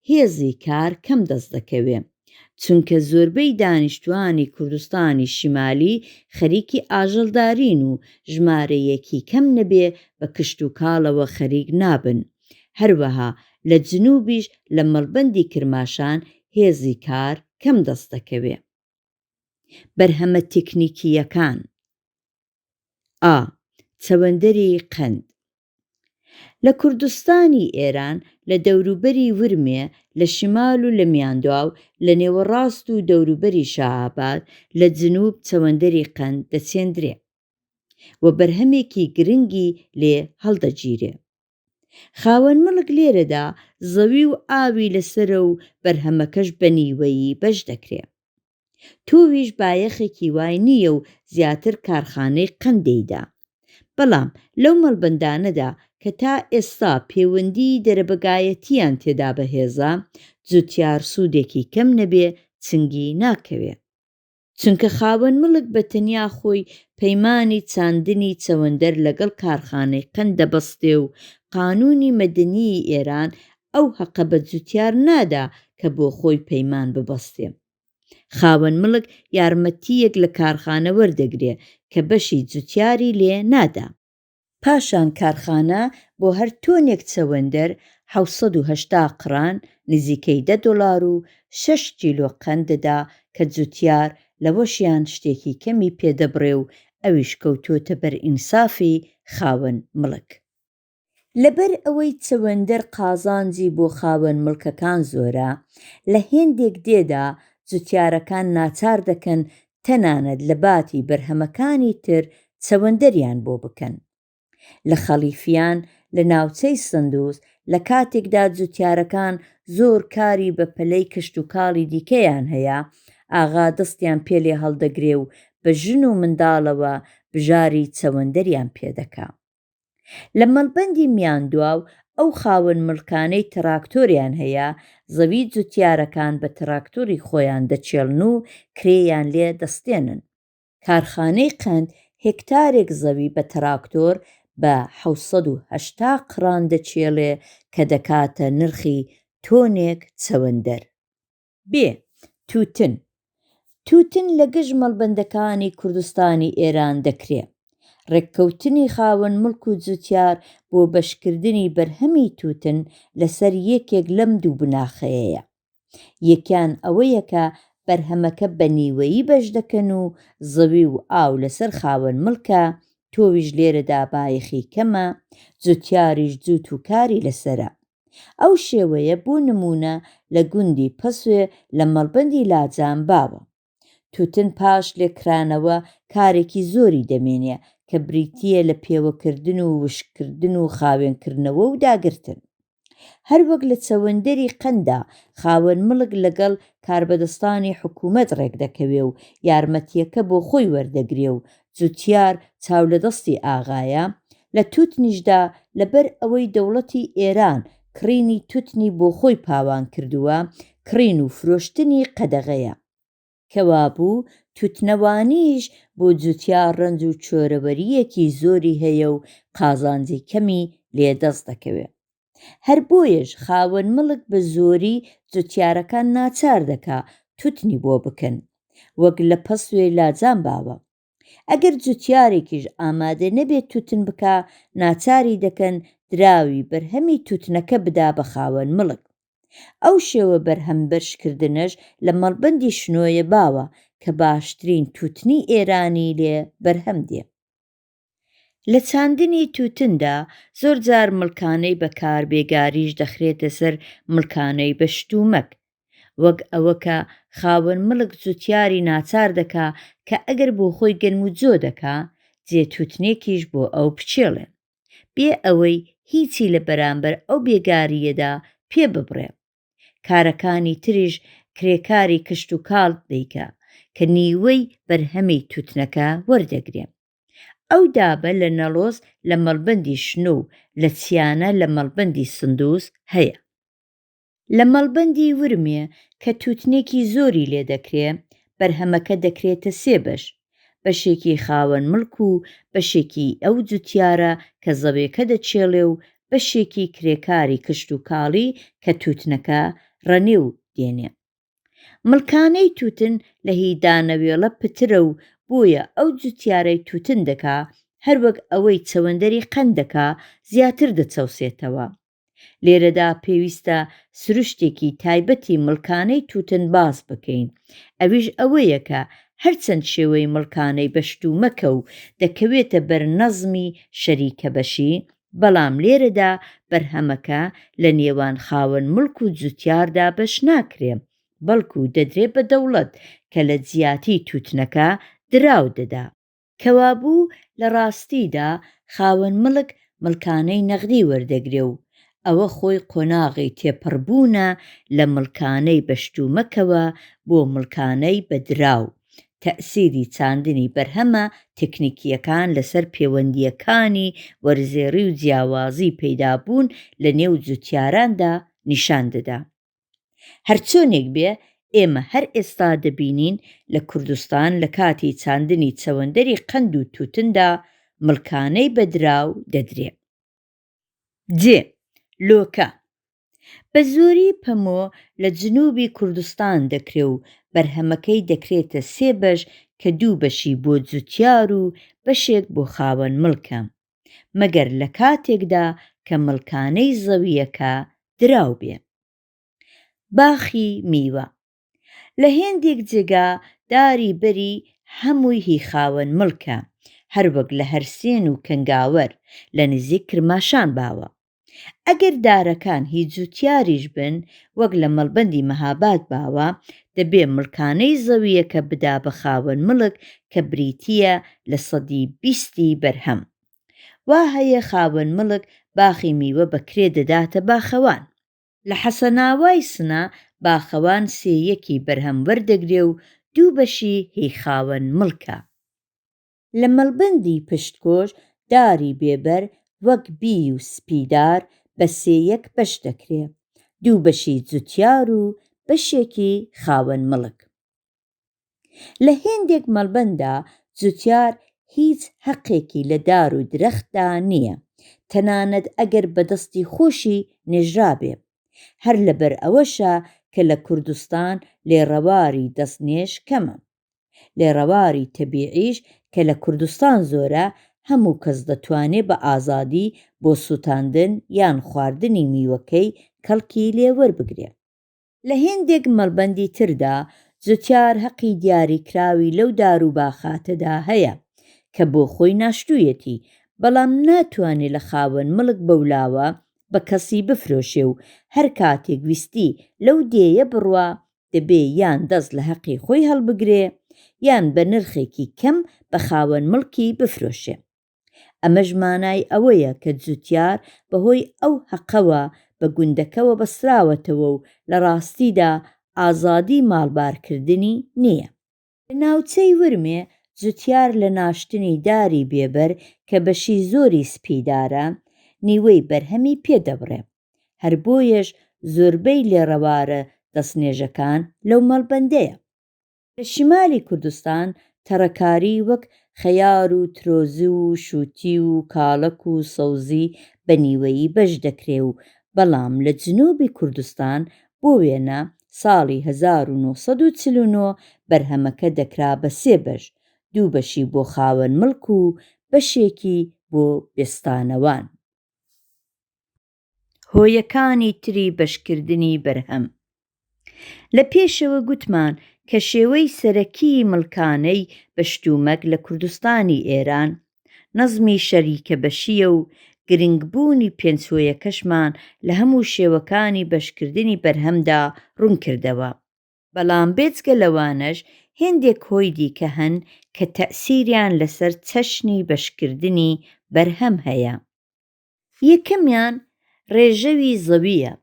هێزی کار کەم دەست دەکەوێ، چونکە زۆربەی دانیشتوانی کوردستانی شیمالی خەریکی ئاژەڵدارین و ژمارەیەکی کەم نەبێ بە کشت و کاڵەوە خەریک نابن. هەروەها لە جنوبیش لە مەڵبەندی کرماشان هێزی کار کەم دەست دەکەوێ. بەرهەمە تێکنیکیەکان: چەوەندەری قەند لە کوردستانی ئێران لە دەوروبەری ورمێ لە شیمال و لە میاندواو لە نێوەڕاست و دەوروبەری شاهاباد لە جنوب چەوەندەری قەند دەچێندرێ و بەرهەمێکی گرنگی لێ هەڵدەگیرێ. خاوەن مڵک لێرەدا زەوی و ئاوی لەسرە و بەرهەمەکەش بە نیوەیی بەش دەکرێ. تۆویش بایەخێکی وای نییە و زیاتر کارخانەی قەندەیدا، بەڵام لەو مەڵبەندانەدا کە تا ئێستا پەیوەندی دەرەبگایەتیان تێدا بەهێزە، جوتیار سوودێکی کەم نەبێ چنگی ناکەوێ، چونکە خاوەن مڵک بە تەنیا خۆی پەیمانی چاندنی چەوەندەر لەگەڵ کارخانەی قەند دەبەستێ و قانونی مەدەنیی ئێران ئەو حەقە بە جوتیار نادا کە بۆ خۆی پەیمان ببەستێ. خاوەن مڵک یارمەتیەک لە کارخانە وەردەگرێ کە بەشی جوتیاری لێ نادا. پاشان کارخانە بۆ هەر تۆنێک چەوەندەر 780 قڕان نزیکەی $10 و 6 کیلۆ قەند دەدا کە جوتیار لەوەشیان شتێکی کەمی پێدەبڕێ و ئەویش کەوتۆتە بەر ئینسافی خاوەن مڵک. لەبەر ئەوەی چەوەندەر قازانجی بۆ خاوەن مڵکەکان زۆرە، لە هێندێک دێدا جوتیارەکان ناچار دەکەن تەنانەت لە باتی بەرهەمەکانی تر چەوەندەریان بۆ بکەن. لە خەلیفیان لە ناوچەی سندوس لە کاتێکدا جوتیارەکان زۆر کاری بە پەلەی کشت و کاڵی دیکەیان هەیە، ئاغا دەستیان پێلێ هەڵدەگرێ و بە ژن و منداڵەوە بژاری چەوەندەریان پێدەکا. لە مەڵبەندی میاندواو ئەو خاوەن مڵکانەی تراکتۆریان هەیە، زەوی جوتیارەکان بە تراکتۆری خۆیان دەچێڵن و کرێیان لێ دەستێنن. کارخانەی قەند هێکتارێک زەوی بە تراکتۆر بە 780 قڕان دەچێڵێ کە دەکاتە نرخی تۆنێک چەوەندەر. بێ تووتن. تووتن لە گشت مەڵبەندەکانی کوردستانی ئێران دەکرێ. ڕێککەوتنی خاوەن مڵک و جوتیار بۆ بەشکردنی بەرهەمی تووتن لەسەر یەکێک لەم دوو بناخەیەیە. یەکیان ئەوەیە کە بەرهەمەکە بە نیوەیی بەش دەکەن و زەوی و ئاو لەسەر خاوەن مڵکە، تۆویش لێرەدا بایەخی کەمە، جوتیاریش جووت و کاری لەسەرە. ئەو شێوەیە بۆ نمونە لە گوندی پەسوێ لە مەڵبەندی لاجان باوە. تووتن پاش لێکرانەوە کارێکی زۆری دەمێنێ کە بریتیە لە پێوەکردن و وشکردن و خاوێنکردنەوە و داگرتن. هەروەک لە چەوەندەری قەندا خاوەن مڵک لەگەڵ کاربەدەستانی حکوومەت ڕێک دەکەوێ و یارمەتیەکە بۆ خۆی وەردەگرێ و جوتیار چاو لە دەستی ئاغایە. لە تووتنیشدا لەبەر ئەوەی دەوڵەتی ئێران کڕینی تووتنی بۆ خۆی پاوان کردووە، کڕین و فرۆشتنی قەدەغەیە. کەوابوو تووتنەوانیش بۆ جوتیار ڕنج و چۆرەوەریەکی زۆری هەیە و قازانجی کەمی لێدەست دەکەوێ. هەر بۆیەش خاوەن مڵک بە زۆری جوتیارەکان ناچار دەکا تووتنی بۆ بکەن، وەک لە پەسوێ لاجان باوە. ئەگەر جوتیارێکیش ئامادە نەبێت تووتن بکا، ناچاری دەکەن دراوی بەرهەمی تووتنەکە بدا بە خاوەن مڵک. ئەو شێوە بەرهەم بەشکردنەش لە مەڵبەندی شنۆیە باوە کە باشترین تووتنی ئێرانی لێ بەرهەم دێ. لە چاندنی تووتندا زۆر جار مڵکانەی بەکار بێگاریش دەخرێتە سەر مڵکانەی بە شتومەک، وەک ئەوە کە خاوەن مڵک جوتیاری ناچار دەکا کە ئەگەر بۆ خۆی گەنم و جۆ دەکا، جێتووتنێکیش بۆ ئەو بچێڵێن، بێ ئەوەی هیچی لە بەرامبەر ئەو بێگاریەدا پێ ببڕێ. کارەکانی تریش کرێکاری کشت و کاڵ دەیکا کە نیوەی بەرهەمی تووتنەکە وەردەگرێ. ئەو دابە لە نەڵۆز لە مەڵبەندی شنۆ و لە چیانە لە مەڵبەندی سندوس هەیە. لە مەڵبەندی ورمێ کە تووتنێکی زۆری لێ دەکرێ، بەرهەمەکە دەکرێتە سێ بەش: بەشێکی خاوەن مڵک و بەشێکی ئەو جوتیارە کە زەوێکە دەچێڵێ و بەشێکی کرێکاری کشت و کاڵی کە تووتنەکە ڕەنێ و دێنێ. مڵکانەی تووتن لە هیدانەوێڵە پترە و بۆیە ئەو جوتیارەی تووتن دەکا، هەروەک ئەوەی چەوەندەری قەند دەکا، زیاتر دەچەوسێتەوە. لێرەدا پێویستە سروشتێکی تایبەتی مڵکانەی تووتن باس بکەین. ئەویش ئەوەیە کە هەرچەند شێوەی مڵکانەی بەشتومەکە و دەکەوێتە بەر نەزمی شەریکە بەشی، بەڵام لێرەدا بەرهەمەکە لە نێوان خاوەن مڵک و جوتیاردا بەش ناکرێ، بەڵکو دەدرێ بە دەوڵەت کە لە جیاتی تووتنەکە دراو دەدا. کەوابوو لە ڕاستیدا خاوەن مڵک مڵکانەی نەغدی وەردەگرێ و ئەوە خۆی قۆناغی تێپەڕبوونە لە مڵکانەی بەشتومەکەوە بۆ مڵکانەی بەدراو. تەئسیری چاندنی بەرهەمە تەکنیکیەکان لەسەر پەیوەندیەکانی وەرزێڕی و جیاوازی پەیدابوون لە نێو جوتیاراندا نیشان دەدا. هەرچۆنێک بێ، ئێمە هەر ئێستا دەبینین لە کوردستان لە کاتی چاندنی چەوەندەری قەند و تووتندا مڵکانەی بەدراو دەدرێ. جێ لۆکە بە زۆری پەمۆ لە جنوبی کوردستان دەکرێ و بەرهەمەکەی دەکرێتە سێ بەش کە دوو بەشی بۆ جوتیار و بەشێک بۆ خاوەن مڵکە، مەگەر لە کاتێکدا کە مڵکانەی زەویەکە دراو بێ. باخی میوە لە هێندێک جێگا داری بەری هەمووی هی خاوەن مڵکە، هەروەک لە هەرسێن و کەنگاوەر لە نزیک کرماشان باوە. ئەگەر دارەکان هیچ جوتیاریش بن، وەک لە مەڵبەندی مەهاباد باوە، دەبێ مڵکانەی زەویەکە بدا بە خاوەن مڵک کە بریتیە لە 120 بەرهەم. وا هەیە خاوەن مڵک باخی میوە بەکرێ دەداتە باخەوان. لە حەسەناوای سنا باخەوان سێیەکی بەرهەم وەردەگرێ و دوو بەشی هی خاوەن مڵکە. لە مەڵبەندی پشتکۆش داری بێبەر وەک بی و سپیدار بە سێیەک بەش دەکرێ، دوو بەشی جوتیار و بەشێکی خاوەن مڵک. لە هێندێک مەڵبەندا جوتیار هیچ حەقێکی لە دار و درەختدا نییە، تەنانەت ئەگەر بەدەستی خۆشی نێژرابێ. هەر لەبەر ئەوەشە کە لە کوردستان لێڕەواری دەستنێژ کەمە. لێڕەواری تەبیعیش کە لە کوردستان زۆرە، هەموو کەس دەتوانێت بە ئازادی بۆ سوتاندن یان خواردنی میوەکەی کەڵکی لێوەربگرێت. لە هێندێک مەڵبەندی تردا جوتیار حەقی دیاریکراوی لەو دار و باخاتەدا هەیە کە بۆ خۆی ناشتوویەتی، بەڵام ناتوانێت لە خاوەن مڵک بەولاوە بە کەسی بفرۆشێ و هەر کاتێک ویستی لەو دێیە بڕوا دەبێ یان دەست لە حەقی خۆی هەڵبگرێ یان بە نرخێکی کەم بە خاوەن مڵکی بفرۆشێ. ئەمەش مانای ئەوەیە کە جوتیار بەهۆی ئەو حەقەوە بە گوندەکەوە بەستراوەتەوە و لە ڕاستیدا ئازادی ماڵبارکردنی نییە. لە ناوچەی ورمێ جوتیار لە ناشتنی داری بێبەر کە بەشی زۆری سپیدارە نیوەی بەرهەمی پێدەبڕێ. هەر بۆیەش زۆربەی لێڕەوارە دەستنێژەکان لەو مەڵبەندەیە. لە شیمالی کوردستان تەڕەکاری وەک خەیار و ترۆزی و شووتی و کاڵەک و سەوزی بە نیوەیی بەش دەکرێ و بەڵام لە جنوبی کوردستان بۆ وێنە ساڵی 1949 بەرهەمەکە دەکرا بە سێ بەش، دوو بەشی بۆ خاوەن مڵک و بەشێکی بۆ بێستانەوان. هۆیەکانی تری بەشکردنی بەرهەم. لە پێشەوە گوتمان کە شێوەی سەرەکی مڵکانەی بەشتومەک لە کوردستانی ئێران نەزمی شەریکە بەشیە و گرنگبوونی پێنج هۆیەکەشمان لە هەموو شێوەکانی بەشکردنی بەرهەمدا ڕوون کردەوە. بەڵام بێجگە لەوانەش هێندێک هۆی دیکە هەن کە تەئسیریان لەسەر چەشنی بەشکردنی بەرهەم هەیە. یەکەمیان ڕێژەوی زەویە،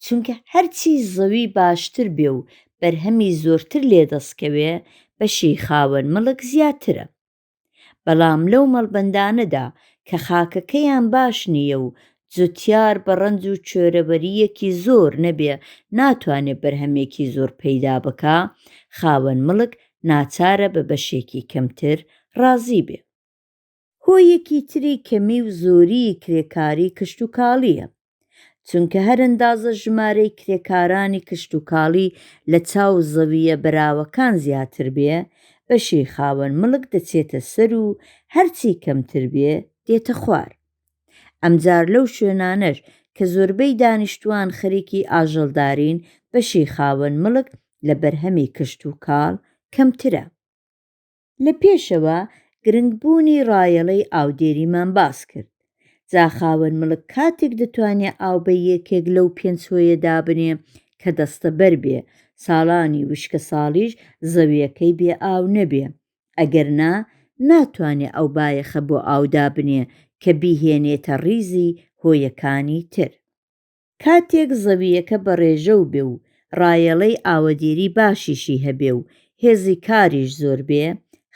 چونکە هەرچی زەوی باشتر بێ و بەرهەمی زۆرتر لێدەستکەوێ بەشی خاوەن مڵک زیاترە. بەڵام لەو مەڵبەندانەدا کە خاکەکەیان باش نییە و جوتیار بە ڕەنج و چۆرەوەریەکی زۆر نەبێ ناتوانێت بەرهەمێکی زۆر پەیدا بکا، خاوەن مڵک ناچارە بە بەشێکی کەمتر ڕازی بێ. هۆیەکی تری کەمی و زۆری کرێکاری کشت و کاڵیە، چونکە هەر ئەندازە ژمارەی کرێکارانی کشت و کاڵی لە چاو زەویە بەراوەکان زیاتر بێ، بەشی خاوەن مڵک دەچێتە سەر و هەرچی کەمتر بێ دێتە خوار. ئەمجار لەو شوێنانەش کە زۆربەی دانیشتوان خەریکی ئاژەڵدارین، بەشی خاوەن مڵک لە بەرهەمی کشت و کاڵ کەمترە. لە پێشەوە گرنگبوونی ڕایەڵەی ئاودێریمان باس کرد. جا خاوەن مڵک کاتێک دەتوانێت ئاو بە یەکێک لەو پێنج هۆیە دابنێ کە دەستەبەر بێ، ساڵانی وشکە ساڵیش زەویەکەی بێ ئاو نەبێ، ئەگەرنا ناتوانێت ئەو بایەخە بۆ ئاو دابنێ کە بیهێنێتە ڕیزی هۆیەکانی تر. کاتێک زەویەکە بە ڕێژە و بێ و ڕایەڵەی ئاوەدێری باشیشی هەبێ و هێزی کاریش زۆر بێ،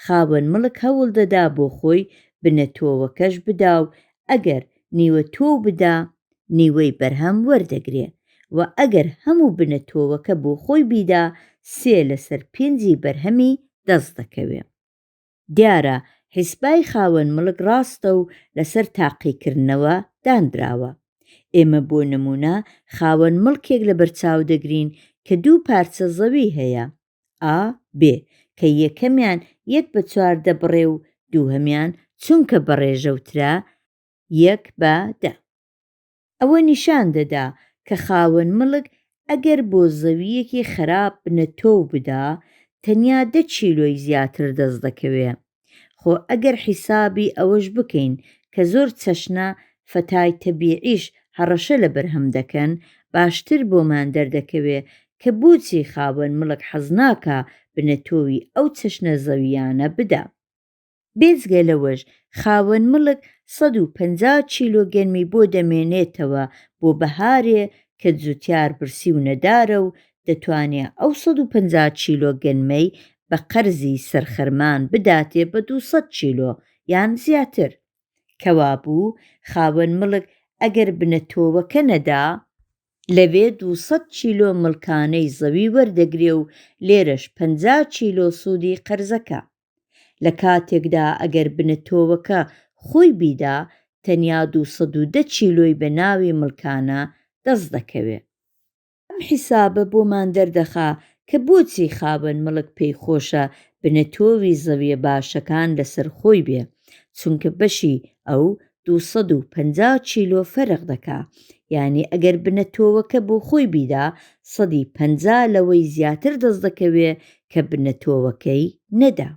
خاوەن مڵک هەوڵ دەدا بۆ خۆی بنەتۆوەکەش بدا و ئەگەر نیوە تۆ بدا نیوەی بەرهەم وەردەگرێ و ئەگەر هەموو بنەتۆوەکە بۆ خۆی بیدا 3/5 بەرهەمی دەست دەکەوێ. دیارە حیسبای خاوەن مڵک ڕاستە و لەسەر تاقیکردنەوە دانراوە. ئێمە بۆ نمونە خاوەن مڵکێک لە بەرچاو دەگرین کە دوو پارچە زەوی هەیە ئا بێ کە یەکەمیان 1/4 دەبڕێ و دووهەمیان چونکە بە ڕێژەوترا 1/10. ئەوە نیشان دەدا کە خاوەن مڵک ئەگەر بۆ زەویەکی خراپ بنەتۆ بدا تەنیا 10 چیلۆی زیاتر دەست دەکەوێ. خۆ ئەگەر حیسابی ئەوەش بکەین کە زۆر چەشنە فەتای تەبیعیش هەڕەشە لە بەرهەم دەکەن، باشتر بۆمان دەردەکەوێ کە بۆچی خاوەن مڵک حەز ناکا بنەتۆوی ئەو چەشنە زەویانە بدا. بێجگە لەوەش خاوەن مڵک 150 چیلۆ گەنمی بۆ دەمێنێتەوە بۆ بەهارێ کە جوتیار برسی و نەدارە و دەتوانێت ئەو 150 چیلۆ گەنمەی بە قەرزی سەرخەرمان بداتێ بە 200 چیلۆ یان زیاتر. کەوابوو خاوەن مڵک ئەگەر بنەتۆوەکە نەدا لەوێ 200 چیلۆ مڵکانەی زەوی وەردەگرێ و لێرەش 50 چیلۆ سوودی قەرزەکە. لە کاتێکدا ئەگەر بنەتۆوەکە خۆی بیدا تەنیا 210 چیلۆی بە ناوی مڵکانە دەست دەکەوێت. ئەم حیسابە بۆمان دەردەخا کە بۆچی خاوەن مڵک پێی خۆشە بنەتۆوی زەویە باشەکان لەسەر خۆی بێ، چونکە بەشی ئەو 250 چیلۆ فەرق دەکا، یعنی ئەگەر بنەتۆوەکە بۆ خۆی بیدا 150 لەوەی زیاتر دەست دەکەوێ کە بنەتۆوەکەی نەدا.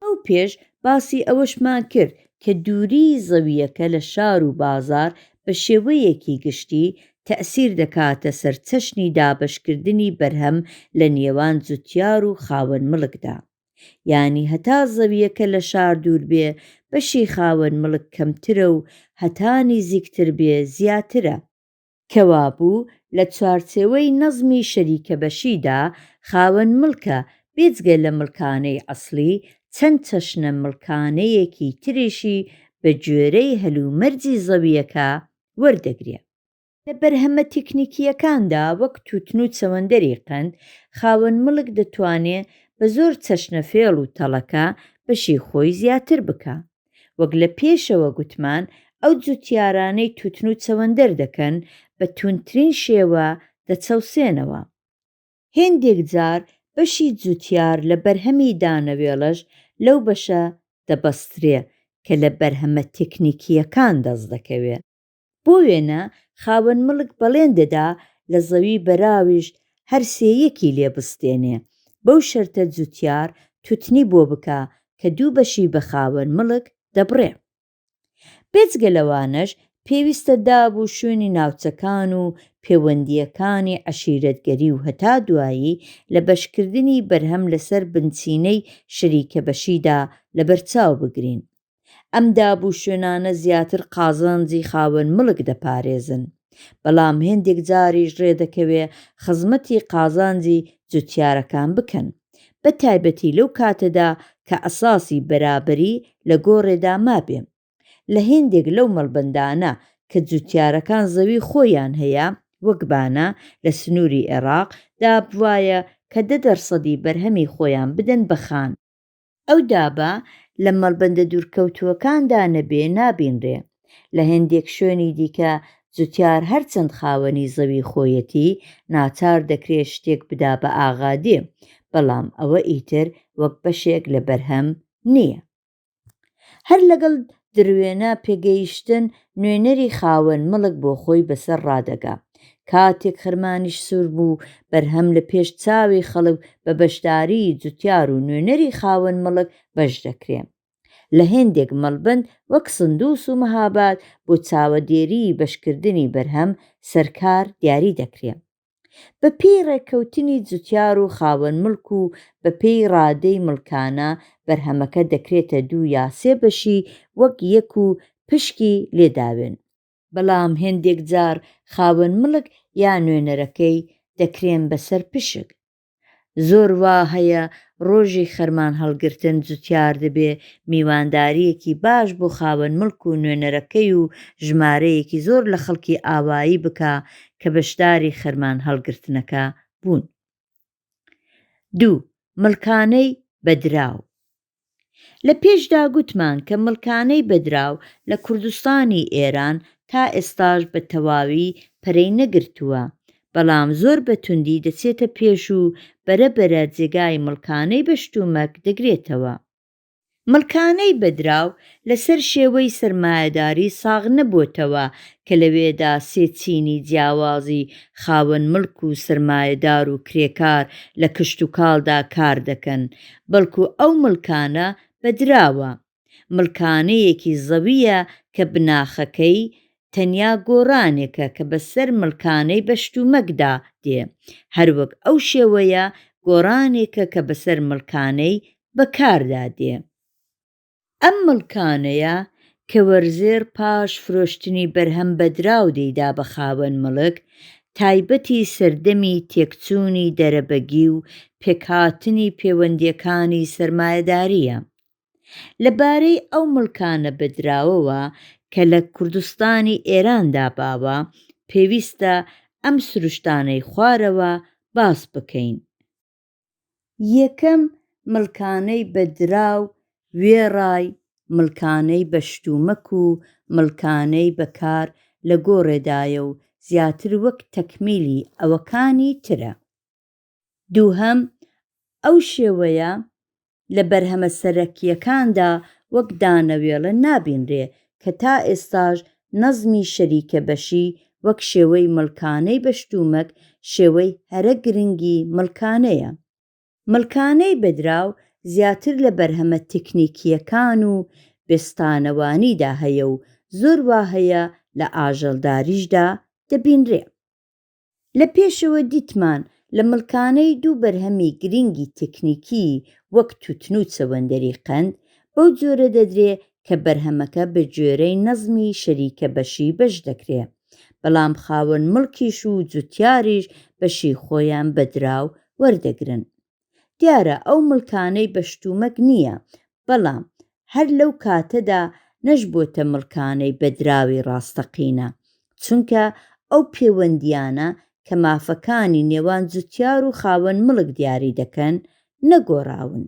ئەو پێش باسی ئەوەشمان کرد کە دووری زەویەکە لە شار و بازار بە شێوەیەکی گشتی تەئسیر دەکاتە سەر چەشنی دابەشکردنی بەرهەم لە نێوان جوتیار و خاوەن مڵکدا. یعنی هەتا زەویەکە لە شار دوور بێ بەشی خاوەن مڵک کەمترە و هەتا نزیکتر بێ زیاترە. کەوابوو لە چوارچێوەی نەزمی شەریکە بەشیدا خاوەن مڵکە بێجگە لە مڵکانەی ئەسڵی چەند چەشنە مڵکانەیەکی تریشی بە گوێرەی هەلومەرجی زەویەکە وەردەگرێت. لە بەرهەمە تێکنیکیەکاندا وەک تووتن و چەوەندەری قەند خاوەن مڵک دەتوانێت بە زۆر چەشنە فێڵ و تەڵەکە بەشی خۆی زیاتر بکە. وەک لە پێشەوە گوتمان ئەو جوتیارانەی تووتن و چەوەندەر دەکەن بە توندترین شێوە دەچەوسێنەوە. هێندێک جار بەشی جوتیار لە بەرهەمی دانەوێڵەش لەو بەشە دەبەسترێ کە لە بەرهەمە تێکنیکیەکان دەست دەکەوێت. بۆ وێنە خاوەن مڵک بەڵێن دەدا لە زەوی بەراویش هەر سێیەکی لێ بستێنێ، بەو شەرتە جوتیار تووتنی بۆ بکە کە دوو بەشی بە خاوەن مڵک دەبڕێ. بێجگە لەوانەش پێویستە دابوو شوێنی ناوچەکان و پەیوەندیەکانی عەشیرەتگەری و هەتا دوایی لە بەشکردنی بەرهەم لەسەر بنچینەی شەریکە بەشیدا لەبەرچاو بگرین. ئەم دابوو شوێنانە زیاتر قازانجی خاوەن مڵک دەپارێزن، بەڵام هێندێک جاریش ڕێدەکەوێ خزمەتی قازانجی جوتیارەکان بکەن، بە تایبەتی لەو کاتەدا کە ئەساسی بەرابەری لە گۆڕێدا مابێ. لە هێندێک لەو مەڵبەندانە کە جوتیارەکان زەوی خۆیان هەیە، وەک بانە لە سنووری عێراق دابوایە کە 10% بەرهەمی خۆیان بدەن بە خان. ئەو دابە لە مەڵبەندە دوورکەوتووەکاندا نەبێ نابینرێ. لە هێندێک شوێنی دیکە جوتیار هەرچەند خاوەنی زەوی خۆیەتی ناچار دەکرێت شتێک بدا بە ئاغادێ، بەڵام ئەوە ئیتر وەک بەشێک لە بەرهەم نییە. هەر لەگەڵ دروێنە پێگەیشتن نوێنەری خاوەن مڵک بۆ خۆی بەسەر ڕادەگا. کاتێک خرمانیش سوور بوو بەرهەم لە پێش چاوی خەڵک بە بەشداری جوتیار و نوێنەری خاوەن مڵک بەش دەکرێ. لە هێندێک مەڵبەند وەک سندوس و مەهاباد بۆ چاوەدێری بەشکردنی بەرهەم سەرکار دیاری دەکرێ. بە پێی ڕێککەوتنی جوتیار و خاوەن مڵک و بە پێی ڕادەی مڵکانە بەرهەمەکە دەکرێتە 2 یا 3 بەشی وەک یەک و پشکی لێداوێن، بەڵام هێندێک جار خاوەن مڵک یا نوێنەرەکەی دەکرێن بەسەر پشک. زۆر وا هەیە ڕۆژی خەرمان هەڵگرتن جوتیار دەبێ میوانداریەکی باش بۆ خاوەن مڵک و نوێنەرەکەی و ژمارەیەکی زۆر لە خەڵکی ئاوایی بکە کە بەشداری خەرمان هەڵگرتنەکە بوون. 2. مڵکانەی بەدراو. لە پێشدا گوتمان کە مڵکانەی بەدراو لە کوردستانی ئێران تا ئێستاش بە تەواوی پەرەی نەگرتووە، بەڵام زۆر بە توندی دەچێتە پێش و بەرەبەرە جێگای مڵکانەی بەشتومەک دەگرێتەوە. مڵکانەی بەدراو لەسەر شێوەی سەرمایەداری ساغ نەبووتەوە کە لەوێدا سێ چینی جیاوازی خاوەن مڵک و سەرمایەدار و کرێکار لە کشت و کاڵدا کار دەکەن، بەڵکو ئەو مڵکانە بەدراوە. مڵکانەیەکی زەویە کە بناخەکەی تەنیا گۆڕانێکە کە بەسەر مڵکانەی بەشتومەکدا دێ، هەروەک ئەو شێوەیە گۆڕانێکە کە بەسەر مڵکانەی بەکاردا دێ. ئەم مڵکانەیە کە وەرزێر پاش فرۆشتنی بەرهەم بەدراو دەیدا بە خاوەن مڵک، تایبەتی سەردەمی تێکچوونی دەرەبەگی و پێکهاتنی پەیوەندیەکانی سەرمایەداریە. لەبارەی ئەو مڵکانە بەدراوەوە کە لە کوردستانی ئێراندا باوە، پێویستە ئەم سروشتانەی خوارەوە باس بکەین. یەکەم، مڵکانەی بەدراو، وێڕای، مڵکانەی بەشتومەک و مڵکانەی بەکار لە گۆڕێدایە و زیاتر وەک تەکمیلی ئەوەکانی ترە. دووهەم، ئەو شێوەیە لە بەرهەمە سەرەکیەکاندا وەک دانەوێڵە نابینرێ کە تا ئێستاش نەزمی شەریکە بەشی وەک شێوەی مڵکانەی بەشتومەک شێوەی هەرە گرنگی مڵکانەیە. مڵکانەی بەدراو زیاتر لە بەرهەمە تکنیکیەکان و بێستانەوانیدا هەیە و زۆر وا هەیە لە ئاژەڵداریشدا دەبینرێ. لە پێشەوە دیتمان لە مڵکانەی دوو بەرهەمی گرنگی تکنیکی وەک توتن و چەوەندەری قەند بەو جۆرە دەدرێ کە بەرهەمەکە بە گوێرەی نەزمی شەریکە بەشی بەش دەکرێ، بەڵام خاوەن مڵکیش و جوتیاریش بەشی خۆیان بەدراو وەردەگرن. دیارە ئەو مڵکانەی بەشتومەک نییە، بەڵام هەر لەو کاتەدا نەشبۆتە مڵکانەی بەدراوی ڕاستەقینە، چونکە ئەو پەیوەندیانە کە مافەکانی نێوان جوتیار و خاوەن مڵک دیاری دەکەن نەگۆڕاون.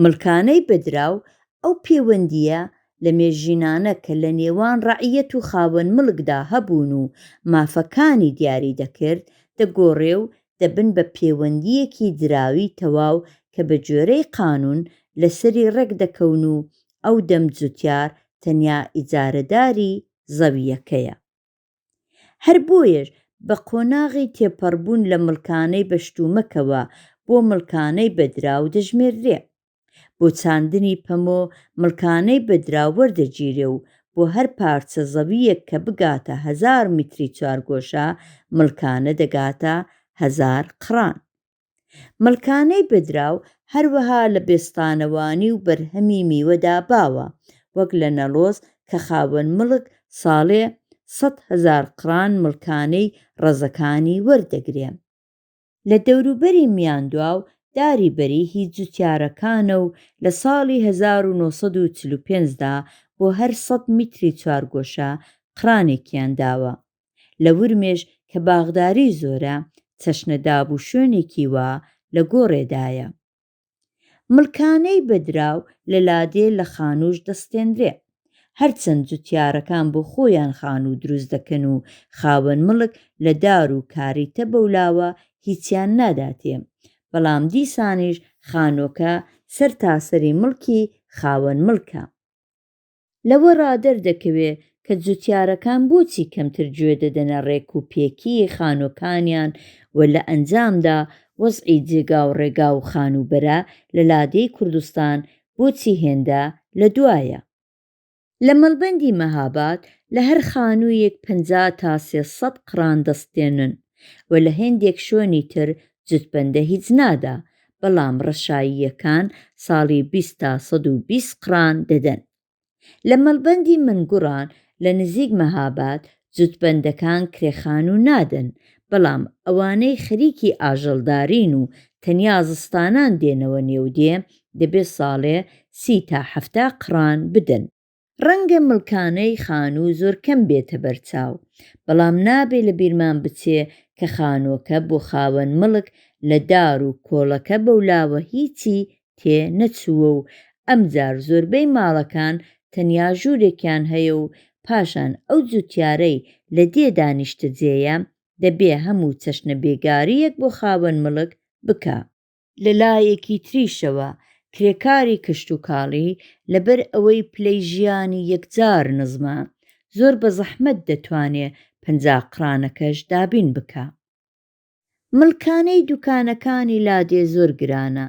مڵکانەی بەدراو ئەو پەیوەندیە لە مێژینانە کە لە نێوان ڕەعیەت و خاوەن مڵکدا هەبوون و مافەکانی دیاری دەکرد دەگۆڕێ و دەبن بە پەیوەندیەکی دراوی تەواو کە بە گوێرەی قانون لەسەری ڕێک دەکەون و ئەو دەم جوتیار تەنیا ئیجارەداری زەویەکەیە. هەر بۆیەش بە قۆناغی تێپەڕبوون لە مڵکانەی بەشتومەکەوە بۆ مڵکانەی بەدراو دەژمێردرێ. بۆ چاندنی پەمۆ مڵکانەی بەدراو وەردەگیرێ و بۆ هەر پارچە زەویەک کە بگاتە 1000 میتری چوارگۆشە مڵکانە دەگاتە 1000 قڕان. مڵکانەی بەدراو هەروەها لە بێستانەوانی و بەرهەمی میوەدا باوە، وەک لە نەڵۆز کە خاوەن مڵک ساڵێ 100,000 قڕان مڵکانەی ڕەزەکانی وەردەگرێ. لە دەوروبەری میاندواو داری بەری هیچ جوتیارەکانە و لە ساڵی 1945دا بۆ هەر 100 میتری چوارگۆشە قڕانێکیان داوە. لە ورمێژ کە باغداری زۆرە، چەشنەدابوو شوێنێکی وا لە گۆڕێدایە. مڵکانەی بەدراو لە لادێ لە خانووش دەستێنرێ. هەرچەند جوتیارەکان بۆ خۆیان خانوو دروست دەکەن و خاوەن مڵک لە دار و کاریتە بەولاوە هیچیان ناداتێ، بەڵام دیسانیش خانۆکە سەرتاسەری مڵکی خاوەن مڵکە. لەوە ڕادەردەکەوێ کە جوتیارەکان بۆچی کەمتر گوێ دەدەنە ڕێک و پێکی خانۆکانیان و لە ئەنجامدا وەزعی جێگا و ڕێگا و خانوبەرە لە لادێی کوردستان بۆچی هێندە لە دوایە. لە مەڵبەندی مەهاباد لە هەر خانوویەک 50 تا 300 قڕان دەستێنن و لە هێندێک شوێنی تر جوتبەندە هیچ نادا، بەڵام ڕەشاییەکان ساڵی 20 تا 120 قڕان دەدەن. لە مەڵبەندی منگوڕان لە نزیک مەهاباد جوتبەندەکان کرێخانوو نادەن، بەڵام ئەوانەی خەریکی ئاژەڵدارین و تەنیا زستانان دێنەوە نێودێ دەبێت ساڵێ 30 تا 70 قڕان بدەن. ڕەنگە مڵکانەی خانوو زۆر کەم بێتە بەرچاو، بەڵام نابێ لە بیرمان بچێ کە خانۆکە بۆ خاوەن مڵک لە دار و کۆڵەکە بەولاوە هیچی تێ نەچووە و ئەمجار زۆربەی ماڵەکان تەنیا ژوورێکیان هەیە و پاشان ئەو جوتیارەی لە دێ دانیشتەجێیە دەبێ هەموو چەشنە بێگاریەک بۆ خاوەن مڵک بکە. لە لایەکی تریشەوە کرێکاری کشت و کاڵی لەبەر ئەوەی پلەی ژیانی یەکجار نزمە زۆر بە زەحمەت دەتوانێ 50 قڕانەکەش دابین بکە. مڵکانەی دوکانەکانی لادێ زۆر گرانە،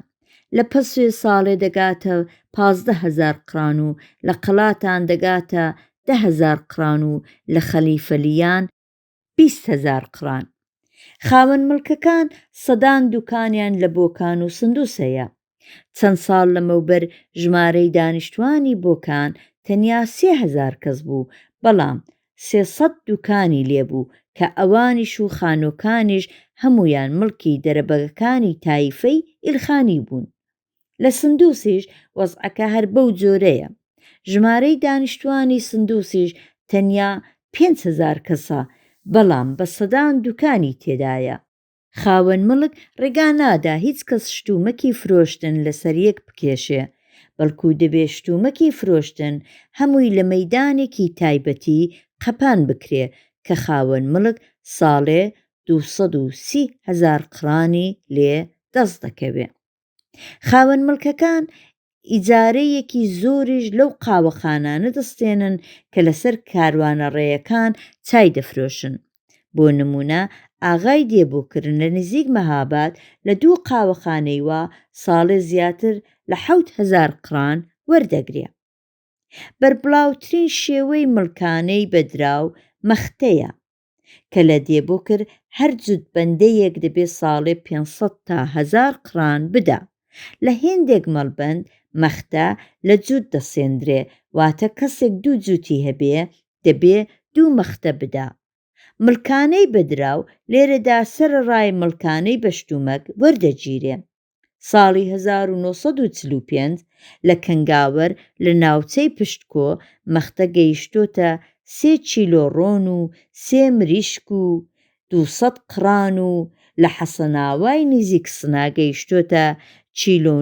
لە پەسوێ ساڵێ دەگاتە 15,000 قڕان و لە قەڵاتان دەگاتە 10,000 قڕان و لە خەلیفەلیان 20,000 قڕان. خاوەن مڵکەکان سەدان دوکانیان لە بۆکان و سندووس هەیە، چەند ساڵ لەمەوبەر ژمارەی دانیشتوانی بۆکان تەنیا 3000 کەس بوو، بەڵام 300 دوکانی لێبوو کە ئەوانیش و خانۆکانیش هەمویان مڵکی دەرەبەگەکانی تایفەی ئیلخانی بوون. لە سندووسیش وەزعەکە هەر بەو جۆرەیە. ژمارەی دانیشتوانی سندووسیش تەنیا 5000 کەسە، بەڵام بە سەدان دوکانی تێدایە. خاوەن مڵک ڕێگا نادا هیچ کەس شتومەکی فرۆشتن لەسەر یەک بکێشێ، بەڵکو دەبێ شتومەکی فرۆشتن هەمووی لە مەیدانێکی تایبەتی قەپان بکرێ کە خاوەن مڵک ساڵێ 230,000 قڕانی لێ دەست دەکەوێ. خاوەن مڵکەکان ئیجارەیەکی زۆریش لەو قاوەخانانە دەستێنن کە لەسەر کاروانە ڕێیەکان چای دەفرۆشن. بۆ نمونە ئاغای دێبۆکردن لە نزیک مەهاباد لە 2 قاوەخانەی وا ساڵێ زیاتر لە 7,000 قڕان وەردەگرێ. بەربڵاوترین شێوەی مڵکانەی بەدراو مەختەیە کە لە دێبۆکرد هەر جوت بەندەیەک دەبێ ساڵێ 500 تا 1000 قڕان بدا. لە هێندێک مەڵبەند مەختە لە جووت دەسێندرێ، واتە کەسێک 2 جووتی هەبێ دەبێ 2 مەختە بدا. مڵکانەی بەدراو لێرەدا سەرەڕای مڵکانەی بەشتومەک وەردەگیرێ. ساڵی 1945 لە کەنگاوەر لە ناوچەی پشتکۆ مەختە گەیشتۆتە 3 کیلۆ ڕۆن و 3 مریشک و 200 قڕان و لە حەسەناوای نزیک سنا گەیشتۆتە 1.5 کیلۆ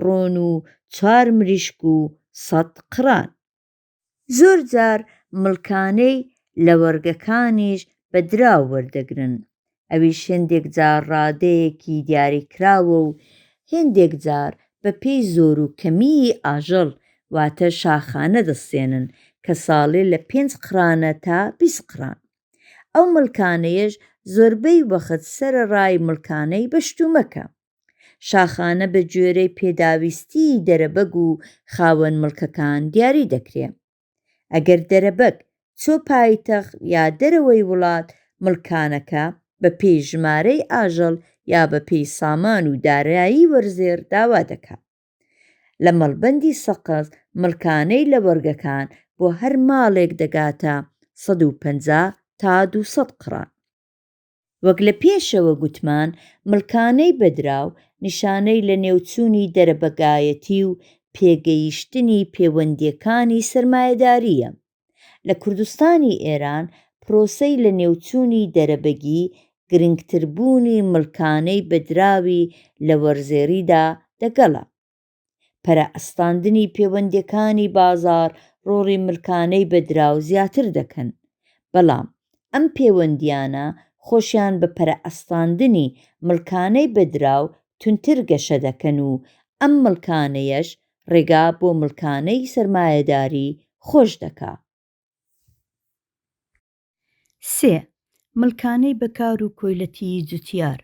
ڕۆن و 4 مریشک و 100 قڕان. زۆر جار مڵکانەی لە وەرگەکانیش بەدراو وەردەگرن، ئەویش هێندێک جار ڕادەیەکی دیاریکراوە و هێندێک جار بە پێی زۆر و کەمیی ئاژەڵ واتە شاخانە دەستێنن کە ساڵێ لە 5 قڕانە تا 20 قڕان. ئەو مڵکانەیەش زۆربەی وەخت سەرەڕای مڵکانەی بەشتومەکە. شاخانە بە گوێرەی پێداویستی دەرەبەگ و خاوەن مڵکەکان دیاری دەکرێ. ئەگەر دەرەبەگ چۆ پایتەخت یا دەرەوەی وڵات، مڵکانەکە بە پێی ژمارەی ئاژەڵ یا بە پێی سامان و دارایی وەرزێر داوا دەکات. لە مەڵبەندی سەقز مڵکانەی لە وەرگەکان بۆ هەر ماڵێک دەگاتە 150 تا 200 قڕان. وەک لە پێشەوە گوتمان، مڵکانەی بەدراو نیشانەی لە نێوچوونی دەرەبەگایەتی و پێگەیشتنی پەیوەندیەکانی سەرمایەداریە. لە کوردستانی ئێران پرۆسەی لە نێوچوونی دەرەبەگی گرنگتربوونی مڵکانەی بەدراوی لە وەرزێریدا دەگەڵا. پەرەئەستاندنی پەیوەندیەکانی بازاڕ ڕۆڵی مڵکانەی بەدراو زیاتر دەکەن، بەڵام ئەم پەیوەندیانە خۆشیان بە پەرەئەستاندنی مڵکانەی بەدراو تونتر گەشە دەکەن و ئەم مڵکانەیەش ڕێگا بۆ مڵکانەی سەرمایەداری خۆش دەکات. 3. مڵکانەی بەکار و کۆیلەتی جوتیار.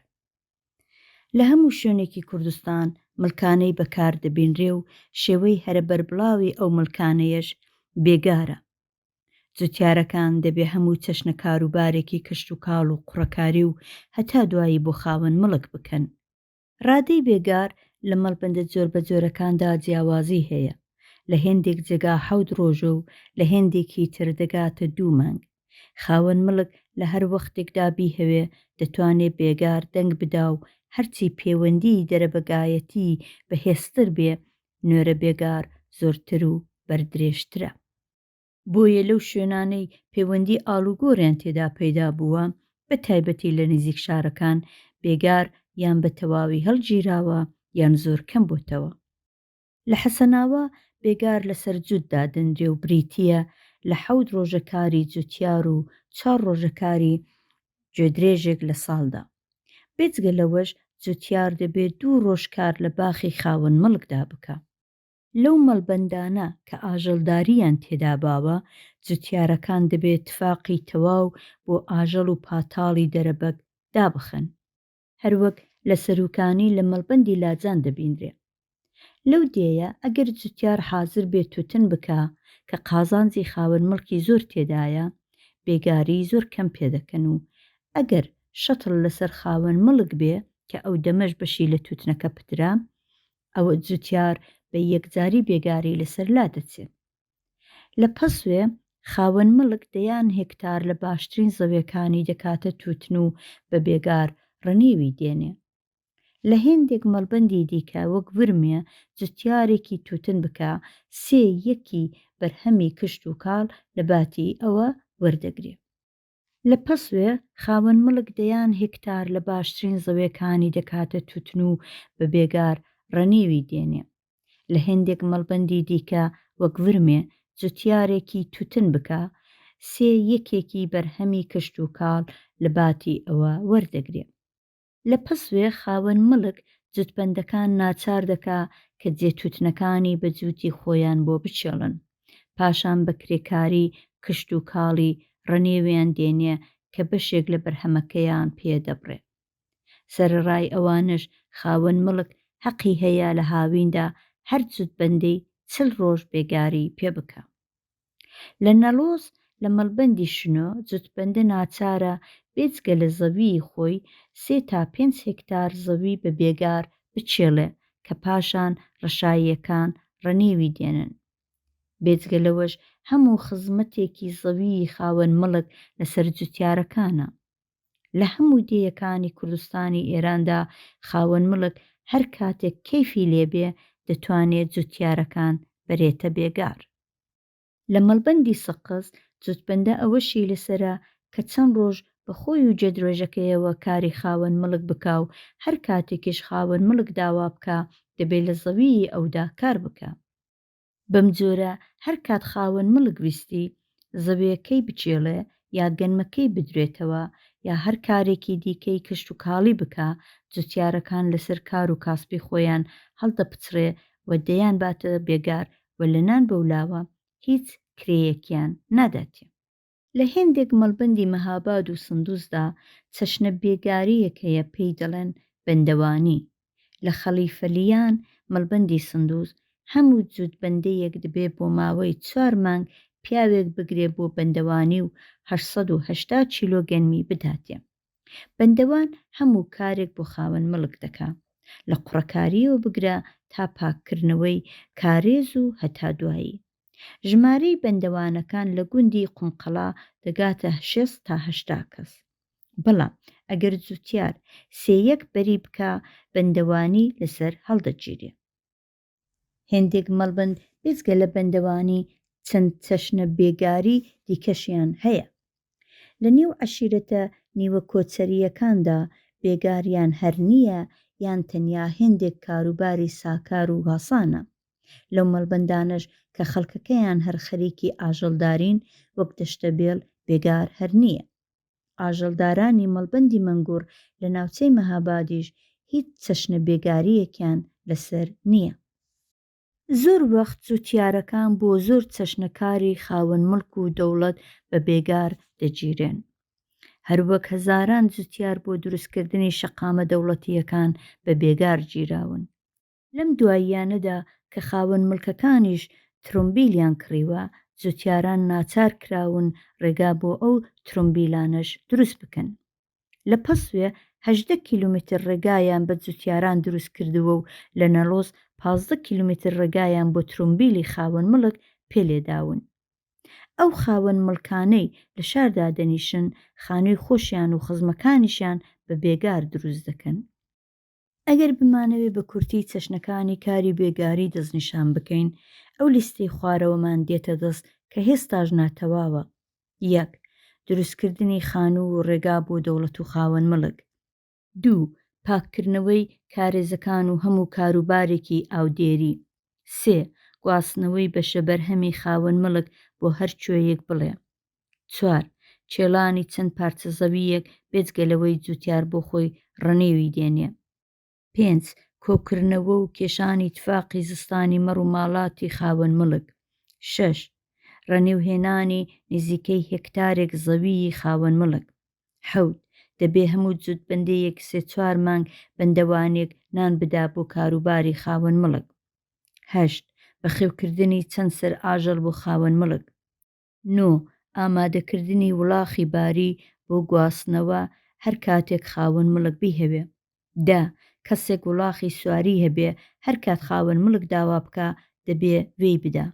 لە هەموو شوێنێکی کوردستان مڵکانەی بەکار دەبینرێ و شێوەی هەرە بەربڵاوی ئەو مڵکانەیەش بێگارە. جوتیارەکان دەبێ هەموو چەشنە کاروبارێکی کشت و کاڵ و قوڕەکاری و هەتا دوایی بۆ خاوەن مڵک بکەن. ڕادەی بێگار لە مەڵبەندە جۆر بە جۆرەکاندا جیاوازی هەیە. لە هێندێک جێگا 7 ڕۆژە و لە هێندێکی تر دەگاتە 2 مانگ. خاوەن مڵک لە هەر وەختێکدا بیهەوێ دەتوانێت بێگار دەنگ بدا و هەرچی پەیوەندی دەرەبەگایەتی بەهێزتر بێ، نوێرە بێگار زۆرتر و بەردرێژترە. بۆیە لەو شوێنانەی پەیوەندی ئاڵوگۆڕیان تێدا پەیدا بووە، بە تایبەتی لە نزیک شارەکان، بێگار یان بە تەواوی هەڵگیراوە یان زۆر کەم بۆتەوە. لە حەسەناوە بێگار لەسەر جووتدا دەنرێ و بریتیە لە 7 ڕۆژەکاری جوتیار و 4 ڕۆژەکاری گوێدرێژێک لە ساڵدا. بێجگە لەوەش جوتیار دەبێت 2 ڕۆژ کار لە باخی خاوەن مڵکدا بکە. لەو مەڵبەندانە کە ئاژەڵداریان تێدا باوە، جوتیارەکان دەبێت تفاقی تەواو بۆ ئاژەڵ و پاتاڵی دەرەبەگ دابخەن. هەروەک لە سەرۆکانی لە مەڵبەندی لاجان دەبینرێ. لەو دێیە ئەگەر جوتیار حازر بێت توتن بکە کە قازانجی خاوەن مڵکی زۆر تێدایە، بێگاری زۆر کەم پێدەکەن و ئەگەر شەتڵ لەسەر خاوەن مڵک بێ کە ئەو دەمەش بەشی لە توتنەکە پترا، ئەوە جوتیار بە یەکجاری بێگاری لەسەر لا دەچێت. لە پەسوێ خاوەن مڵک دەیان هێکتار لە باشترین زەویەکانی دەکاتە تووتن و بە بێگار ڕەنێوی دێنێ. لە هێندێک مەڵبەندی دیکە وەک ورمێ جوتیارێکی تووتن بکە سێ یەکی بەرهەمی کشت و کاڵ لە باتی ئەوە وەردەگرێ. لە پەسوێ خاوەن مڵک دەیان هێکتار لە باشترین زەویەکانی دەکاتە تووتن و بە بێگار ڕەنێوی دێنێ. لە هێندێک مەڵبەندی دیکە وەک ورمێ جوتیارێکی تووتن بکە سێ یەکێکی بەرهەمی کشت و کاڵ لە باتی ئەوە وەردەگرێ. لە پەسوێ خاوەن مڵک جوتبەندەکان ناچار دەکا کە جێتووتنەکانی بە جووتی خۆیان بۆ بچێڵن، پاشان بە کرێکاری کشت و کاڵی ڕەنێویان دێنێ کە بەشێک لە بەرهەمەکەیان پێدەبڕێ. سەرەڕای ئەوانش خاوەن مڵک حەقی هەیە لە هاویندا هەر جوتبەندەی 40 ڕۆژ بێگاری پێ بکە. لە نەڵۆز لە مەڵبەندی شنۆ جوتبەندە ناچارە بێجگە لە زەوی خۆی 3 تا 5 هێکتار زەوی بە بێگار بچێڵێ کە پاشان ڕەشاییەکان ڕەنێوی دێنن. بێجگە لەوەش هەموو خزمەتێکی زەوی خاوەن مڵک لەسەر جوتیارەکانە. لە هەموو دێیەکانی کوردستانی ئێراندا خاوەن مڵک هەر کاتێک کەیفی لێبێ دەتوانێت جوتیارەکان بەرێتە بێگار. لە مەڵبەندی سەقز جوتبەندە ئەوەشی لەسەرە کە چەند ڕۆژ بە خۆی و جێدرۆژەکەیەوە کاری خاوەن مڵک بکا و هەر کاتێکیش خاوەن مڵک داوا بکە دەبێت لە زەوی ئەودا کار بکە. بەم جۆرە هەر کات خاوەن مڵک ویستی زەویەکەی بچێڵێ یا گەنمەکەی بدرێتەوە یا هەر کارێکی دیکەی کشت و کاڵی بکە جوتیارەکان لەسەر کار و کاسبی خۆیان هەڵدەپچڕێ و دەیان باتە بێگار و لە نان بەولاوە هیچ کرێیەکیان ناداتێ. لە هێندێک مەڵبەندی مەهاباد و سندوزدا چەشنە بێگاریەکەیە پێی دەڵێن بەندەوانی. لە خەلیفەلیان مەڵبەندی سندوز هەموو جوتبەندەیەک دەبێ بۆ ماوەی 4 مانگ پیاوێک بگرێ بۆ بەندەوانی و 880 کیلۆ گەنمی بداتێ. بەندەوان هەموو کارێک بۆ خاوەن مڵک دەکا، لە قوڕەکاریەوە بگرە تا پاککردنەوەی کارێز و هەتا دوایی. ژمارەی بەندەوانەکان لە گوندی قومقەڵا دەگاتە 6 تا 80 کەس. بەڵام ئەگەر جوتیار سێیەک بەری بکە بەندەوانی لەسەر هەڵدەگیرێ. هێندێک مەڵبەند بێجگە لە بەندەوانی چەند چەشنە بێگاری دیکەشیان هەیە. لە نێو عەشیرەتە نیوە کۆچەریەکاندا بێگاریان هەر نییە یان تەنیا هێندێک کاروباری ساکار و غاسانە. لەو مەڵبەندانەش کە خەڵکەکەیان هەر خەریکی ئاژەڵدارین وەک دەشتەبێڵ بێگار هەر نییە. ئاژەڵدارانی مەڵبەندی مەنگوڕ لە ناوچەی مەهابادیش هیچ چەشنە بێگاریەکیان لەسەر نییە. زۆر وەخت جوتیارەکان بۆ زۆر چەشنەکاری خاوەن مڵک و دەوڵەت بە بێگار دەگیرێن. هەروەک هەزاران جوتیار بۆ دروستکردنی شەقامە دەوڵەتیەکان بە بێگار گیراون. لەم دواییانەدا کە خاوەن مڵکەکانیش ترۆمبیلیان کڕیوە جوتیاران ناچار کراون ڕێگا بۆ ئەو ترۆمبیلانەش دروست بکەن. لە پەسوێ 18 کیلومتر ڕێگایان بە جوتیاران دروست کردووە و لە نەڵۆز 15 کیلومتر ڕێگایان بۆ ترۆمبیلی خاوەن مڵک پێلێداون. ئەو خاوەن مڵکانەی لە شاردا دەنیشن خانووی خۆشیان و خزمەکانیشیان بە بێگار دروست دەکەن. ئەگەر بمانەوێ بە کورتی چەشنەکانی کاری بێگاری دەستنیشان بکەین ئەو لیستەی خوارەوەمان دێتە دەست کە هێستاش ناتەواوە. 1. دروستکردنی خانوو و ڕێگا بۆ دەوڵەت و خاوەن مڵک. 2. پاککردنەوەی کارێزەکان و هەموو کاروبارێکی ئاودێری. 3. گواستنەوەی بەشە بەرهەمی خاوەن مڵک بۆ هەر کوێیەک بڵێ. 4. چێڵانی چەند پارچە زەویەک بێجگەلەوەی جوتیار بۆ خۆی ڕەنێوی دێنێ. 5. کۆکردنەوە و کێشانی تفاقی زستانی مەڕ و ماڵاتی خاوەن مڵک. 6. ڕەنێوهێنانی نزیکەی هێکتارێک زەویی خاوەن مڵک. 7. دەبێ هەموو جوتبەندەیەک 3-4 مانگ بەندەوانێک نان بدا بۆ کاروباری خاوەن مڵک. 8. بەخێوکردنی چەند سەر ئاژەڵ بۆ خاوەن مڵک. 9. ئامادەکردنی وڵاخی باری بۆ گواستنەوە هەر کاتێک خاوەن مڵک بیهەوێ. 10. کەسێک وڵاغی سواری هەبێ هەر کات خاوەن مڵک داوا بکە دەبێ وێی بدا.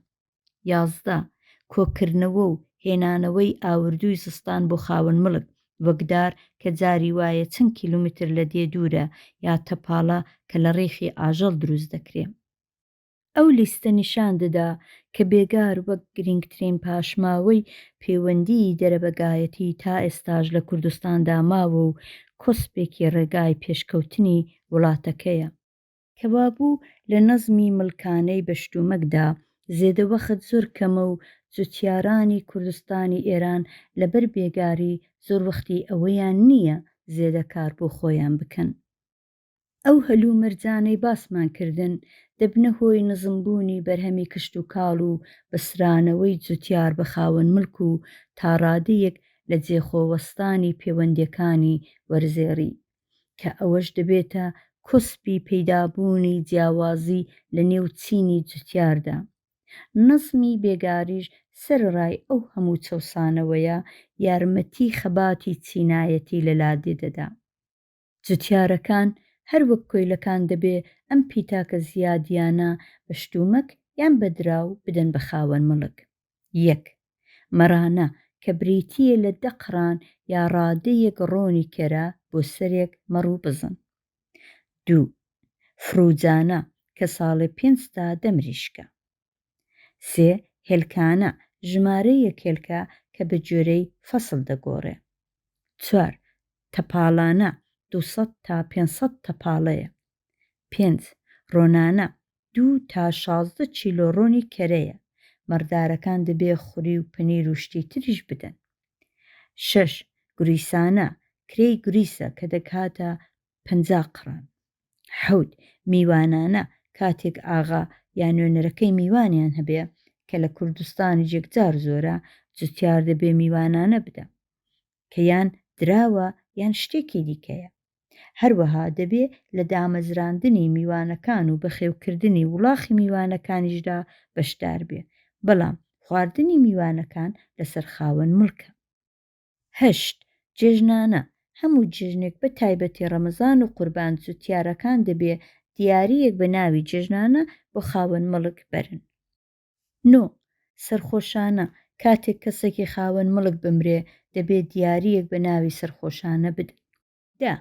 11 کۆکردنەوە و هێنانەوەی ئاوردووی زستان بۆ خاوەن مڵک وەکدار کە جاری وایە چەند کیلومتر لە دێ دوورە یا تەپاڵە کە لە ڕێخی ئاژەڵ دروست دەکرێت. ئەو لیستە نیشان دەدا کە بێگار وەک گرنگترین پاشماوەی پەیوەندی دەرەبەگایەتی تا ئێستاژ لە کوردستاندا ماوە و کۆسپێکی ڕێگای پێشکەوتنی وڵاتەکەیە کەوابوو لە نەزمی ملکانەی بەشتومەکدا زێدەوەخت زۆر کەمە و جوتیارانی کوردستانی ئێران لەبەر بێگاری زۆر وەختی ئەوەیان نییە زێدەکار بۆ خۆیان بکەن. ئەو هەلوو مەرجانەی باسمان کردن دەبنە هۆی نزمبوونی بەرهەمی کشت و کاڵ و بەسرانەوەی جوتیار بە خاوەن ملک و تاڕادەیەک لە جێخۆوەستانی پەیوەندیەکانی وەرزێڕی کە ئەوەش دەبێتە کۆسپی پەیدابوونی جیاوازی لە نێو چینی جوتیاردا. نەزمی بێگاریش سەرڕای ئەو هەموو چەوسانەوەیە یارمەتی خەباتی چینایەتی لە لادێ دەدا. جوتیارەکان هەر وەک کۆیلەکان دەبێ ئەم پیتاکە زیادیانە بەشتومەک یان بەدراو بدەن بە خاوەن مڵک. 1 مەرانە کە بریتیە لە 10 قڕان یا ڕادەیەک ڕۆنی کەرە بۆ سەرێک مەڕوو بزن. 2 فروجانە کە ساڵێ 5 تا 10 مریشکە. 3 هێلکانە ژمارەیەک هێلکە کە بە جۆرەی فەسڵ دەگۆڕێ. 4 تەپاڵانە 200 تا 500 تەپاڵەیە. 5 ڕۆنانە 2 تا 16 چیلۆ ڕۆنی کەرەیە. مەردارەکان دەبێ خوری و پنیر و شتی تریش بدەن. 6 گوریسانە کرێی گوریسە کە دەکاتە 50 قڕان. 7 میوانانە کاتێک ئاغا یان نوێنەرەکەی میوانیان هەبێ کە لە کوردستانی جێکجار زۆرە جوتیار دەبێ میوانانە بدە کە یان دراوە یان شتێکی دیکەیە. هەروەها دەبێ لە دامەزراندنی میوانەکان و بەخێوکردنی وڵاخی میوانەکانیشدا بەشدار بێ بەڵام خواردنی میوانەکان لەسەر خاوەن مڵکە. 8 جێژنانە هەموو جێژنێک بە تایبەتی ڕەمەزان و قوربان جوتیارەکان دەبێ دیاریەک بە ناوی جێژنانە بۆ خاوەن مڵک بەرن. 9 سەرخۆشانە کاتێک کەسێکی خاوەن مڵک بمرێ دەبێت دیاریەک بە ناوی سەرخۆشانە بدەن. 10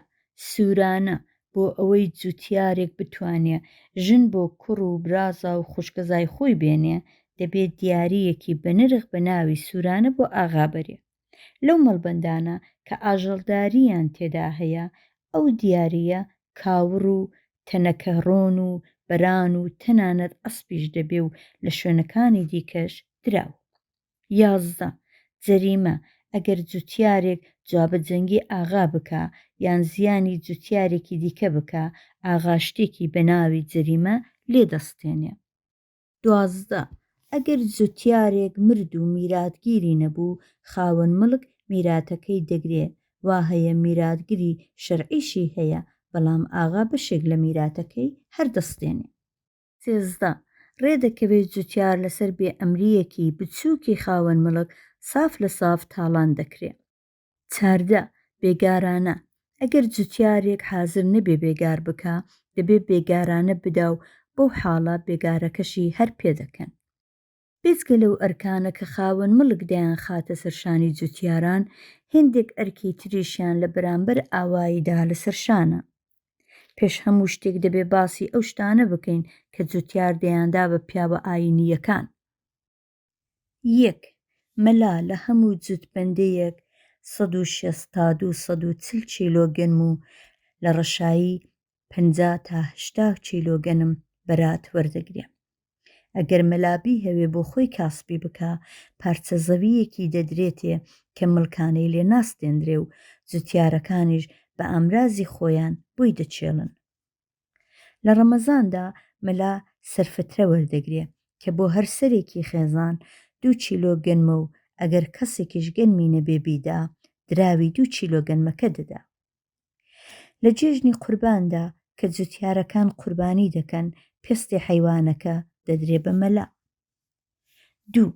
سوورانە بۆ ئەوەی جوتیارێک بتوانێ ژن بۆ کوڕ و برازا و خوشکەزای خۆی بێنێ دەبێت دیاریەکی بەنرخ بە ناوی سوورانە بۆ ئاغا بەرێ. لەو مەڵبەندانە کە ئاژەڵداریان تێدا هەیە ئەو دیاریە کاوڕ و تەنەکەڕۆن و بەران و تەنانەت ئەسپیش دەبێ و لە شوێنەکانی دیکەش دراو. 11 جەریمە ئەگەر جوتیارێک جوابەجەنگی ئاغا بکە یان زیانی جوتیارێکی دیکە بکە ئاغا شتێکی بە ناوی جەریمە لێدەستێنێ. 12 ئەگەر جوتیارێک مرد و میراتگیری نەبوو خاوەن مڵک میراتەکەی دەگرێ وا هەیە میراتگری شەرعیشی هەیە بەڵام ئاغا بەشێک لە میراتەکەی هەردەستێنێ. 13 ڕێدەکەوێت جوتیار لەسەر بێ ئەمریەکی بچووکی خاوەن مڵک ساف لە ساف تاڵان دەکرێت. 14 بێگارانە ئەگەر جوتیارێک حازر نەبێ بێگار بکە دەبێت بێگارانە بدا و بەو حاڵە بێگارەکەشی هەر پێ دەکەن. بێجگە لەو ئەرکانە کە خاوەن مڵک دەیان خاتە سەرشانی جوتیاران هێندێک ئەرکی تریشیان لە بەرامبەر ئاواییدا لەسەر شانە. پێش هەموو شتێک دەبێ باسی ئەو شتانە بکەین کە جوتیار دەیاندا بە پیاوە ئاینیەکان. 1 مەلا لە هەموو جوتبەندەیەک 160 تا 240 چیلۆ گەنم و لە ڕەشایی 50 تا 80 چیلۆ گەنم بەرات وەردەگرێ. ئەگەر مەلابی هەوێ بۆ خۆی کاسبی بکە پارچە زەویەکی دەدرێتێ کە مڵکانەی لێ ناستێنرێ و جوتیارەکانیش بە ئامرازی خۆیان بۆی دەچێڵن. لە ڕەمەزاندا مەلا سەرفترە وەردەگرێ کە بۆ هەر سەرێکی خێزان 2 چیلۆ گەنمە و ئەگەر کەسێکیش گەنمی نەبێ بیدا دراوی 2 چیلۆ گەنمەکە دەدا. لە جێژنی قورباندا کە جوتیارەکان قوربانی دەکەن پێستی حەیوانەکە دەدرێ بە مەلا. 2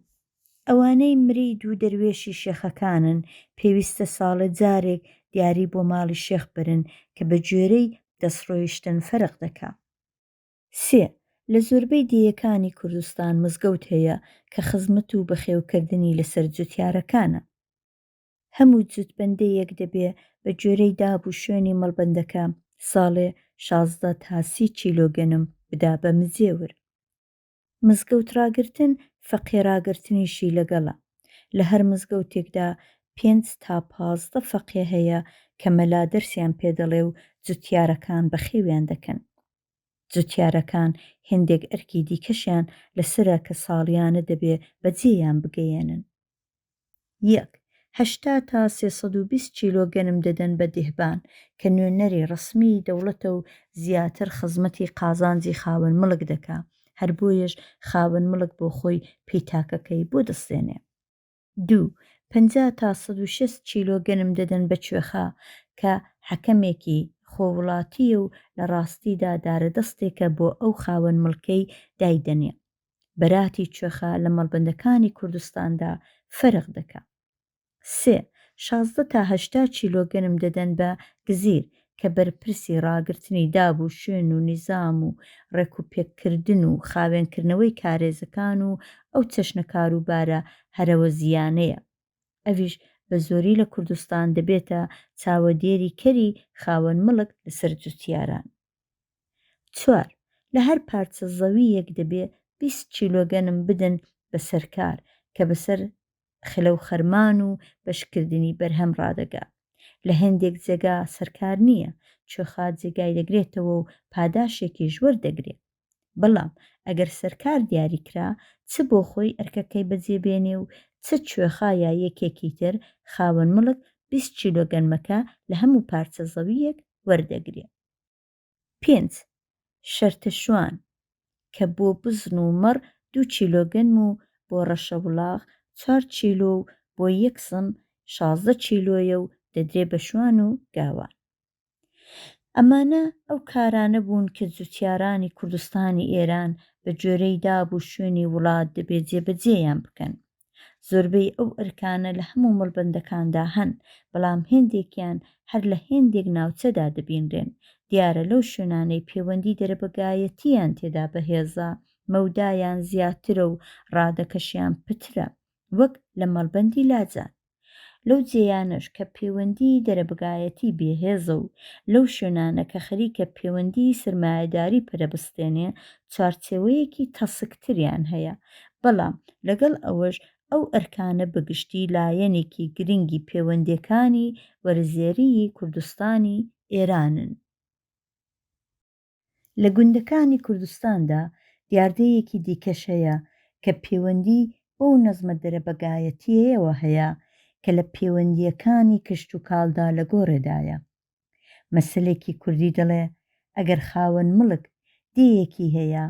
ئەوانەی مرید و دەروێشی شێخەکانن پێویستە ساڵە جارێک دیاری بۆ ماڵی شێخ برن کە بە جۆرەی دەستڕۆیشتن فەرق دەکات. 3. لە زۆربەی دیەکانی کوردستان مزگەوت هەیە کە خزمەت و بەخێوکردنی لەسەر جوتیارەکانە. هەموو جوتبەندەیەک دەبێ بە جۆرەی داب و شوێنی مەڵبەندەکە ساڵێ 16 تا 30 کیلۆگەنم بدا بە مزێور. مزگەوت ڕاگرتن فەقێ ڕاگرتنیشی لەگەڵە. لە هەر مزگەوتێکدا 5 تا 15 فەقێ هەیە کە مەلا دەرسیان پێدەڵێ و جوتیارەکان بەخێویان دەکەن. جوتیارەکان هێندێک ئەرکی دیکەشیان لەسرە کە ساڵیانە دەبێ بەجێیان بگەیەنن. 1. 80 تا 320 کیلۆگەنم دەدەن بە دێهبان کە نوێنەری ڕسمی دەوڵەتە و زیاتر خزمەتی قازانجی خاوەن مڵک دەکا، هەر بۆیەش خاوەن مڵک بۆ خۆی پەیتاکەکەی بۆ دەستێنێ. 2. 50 تا 160 کیلۆگەنم دەدەن بە کوێخا کە حەکەمێکی خۆوڵاتیە و لە ڕاستیدا دارەدەستێکە بۆ ئەو خاوەن مڵکەی دایدەنێ. بەراتی کوێخا لە مەڵبەندەکانی کوردستاندا فەرق دەکات. 3. 16 تا 80 کیلۆگەنم دەدەن بە گزیر کە بەرپرسی ڕاگرتنی داب و شوێن و نیزام و ڕێکوپێککردن و خاوێنکردنەوەی کارێزەکان و ئەو چەشنە کاروبارە هەرەوە زیانەیە. ئەویش بە زۆری لە کوردستان دەبێتە چاوەدێری کەری خاوەن مڵک لەسەر جوتیاران. 4. لە هەر پارچە زەویەک دەبێ 20 کیلۆگەنم بدەن بە سەرکار کە بەسەر خلە و خەرمان و بەشکردنی بەرهەم ڕادەگا. لە هەندێک جێگا سەرکار نییە، کوێخا جێگای دەگرێتەوە و پاداشێکی ژوەر دەگرێت. بەڵام ئەگەر سەرکار دیاریکرا چ بۆ خۆی ئەرکەکەی بەجێبێنێ و چ کوێخا یا یەکێکی تر خاوەن مڵک 20 کیلۆگەنمەکە لە هەموو پارچە زەویەک وەردەگرێت. 5. شەرتە شوان کە بۆ بزن و مەڕ 2 کیلۆگەنم و بۆ ڕەشە وڵاغ 4 کیلۆ و بۆ یەک سن 16 کیلۆیە و دەدرێ بە شوان و گاوان. ئەمانە ئەو کارانە بوون کە جوتیارانی کوردستانی ئێران بە جۆرەی داب و شوێنی وڵات دەبێت جێبەجێیان بکەن. زۆربەی ئەو ئەرکانە لە هەموو مەڵبەندەکاندا هەن، بەڵام هێندێکیان هەر لە هێندێک ناوچەدا دەبینرێن. دیارە لەو شوێنانەی پەیوەندی دەرەبگایەتیان تێدا بەهێزە، مەودایان زیاترە و ڕادەکەشیان پترە، وەک لە مەڵبەندی لاجان. لەو جێیانش کە پەیوەندی دەرەبگایەتی بێهێزە و لەو شوێنانە کە خەریکە پەیوەندی سرمایەداری پەرەبستێنێ چارچێوەیەکی تەسکتریان هەیە. بەڵام لەگەڵ ئەوەش ئەو ئەرکانە بەگشتی لایەنێکی گرنگی پەیوەندیەکانی وەرزێریی کوردستانی ئێرانن. لە گوندەکانی کوردستاندا دیاردەیەکی دیکەش هەیە کە پەیوەندی بەو نەزمە دەرەبگایەتیەوە هەیە کە لە پەیوەندیەکانی کشت و کاڵدا لە گۆڕێدایە. مەسەلێکی کوردی دەڵێ ئەگەر خاوەن مڵک دێیەکی هەیە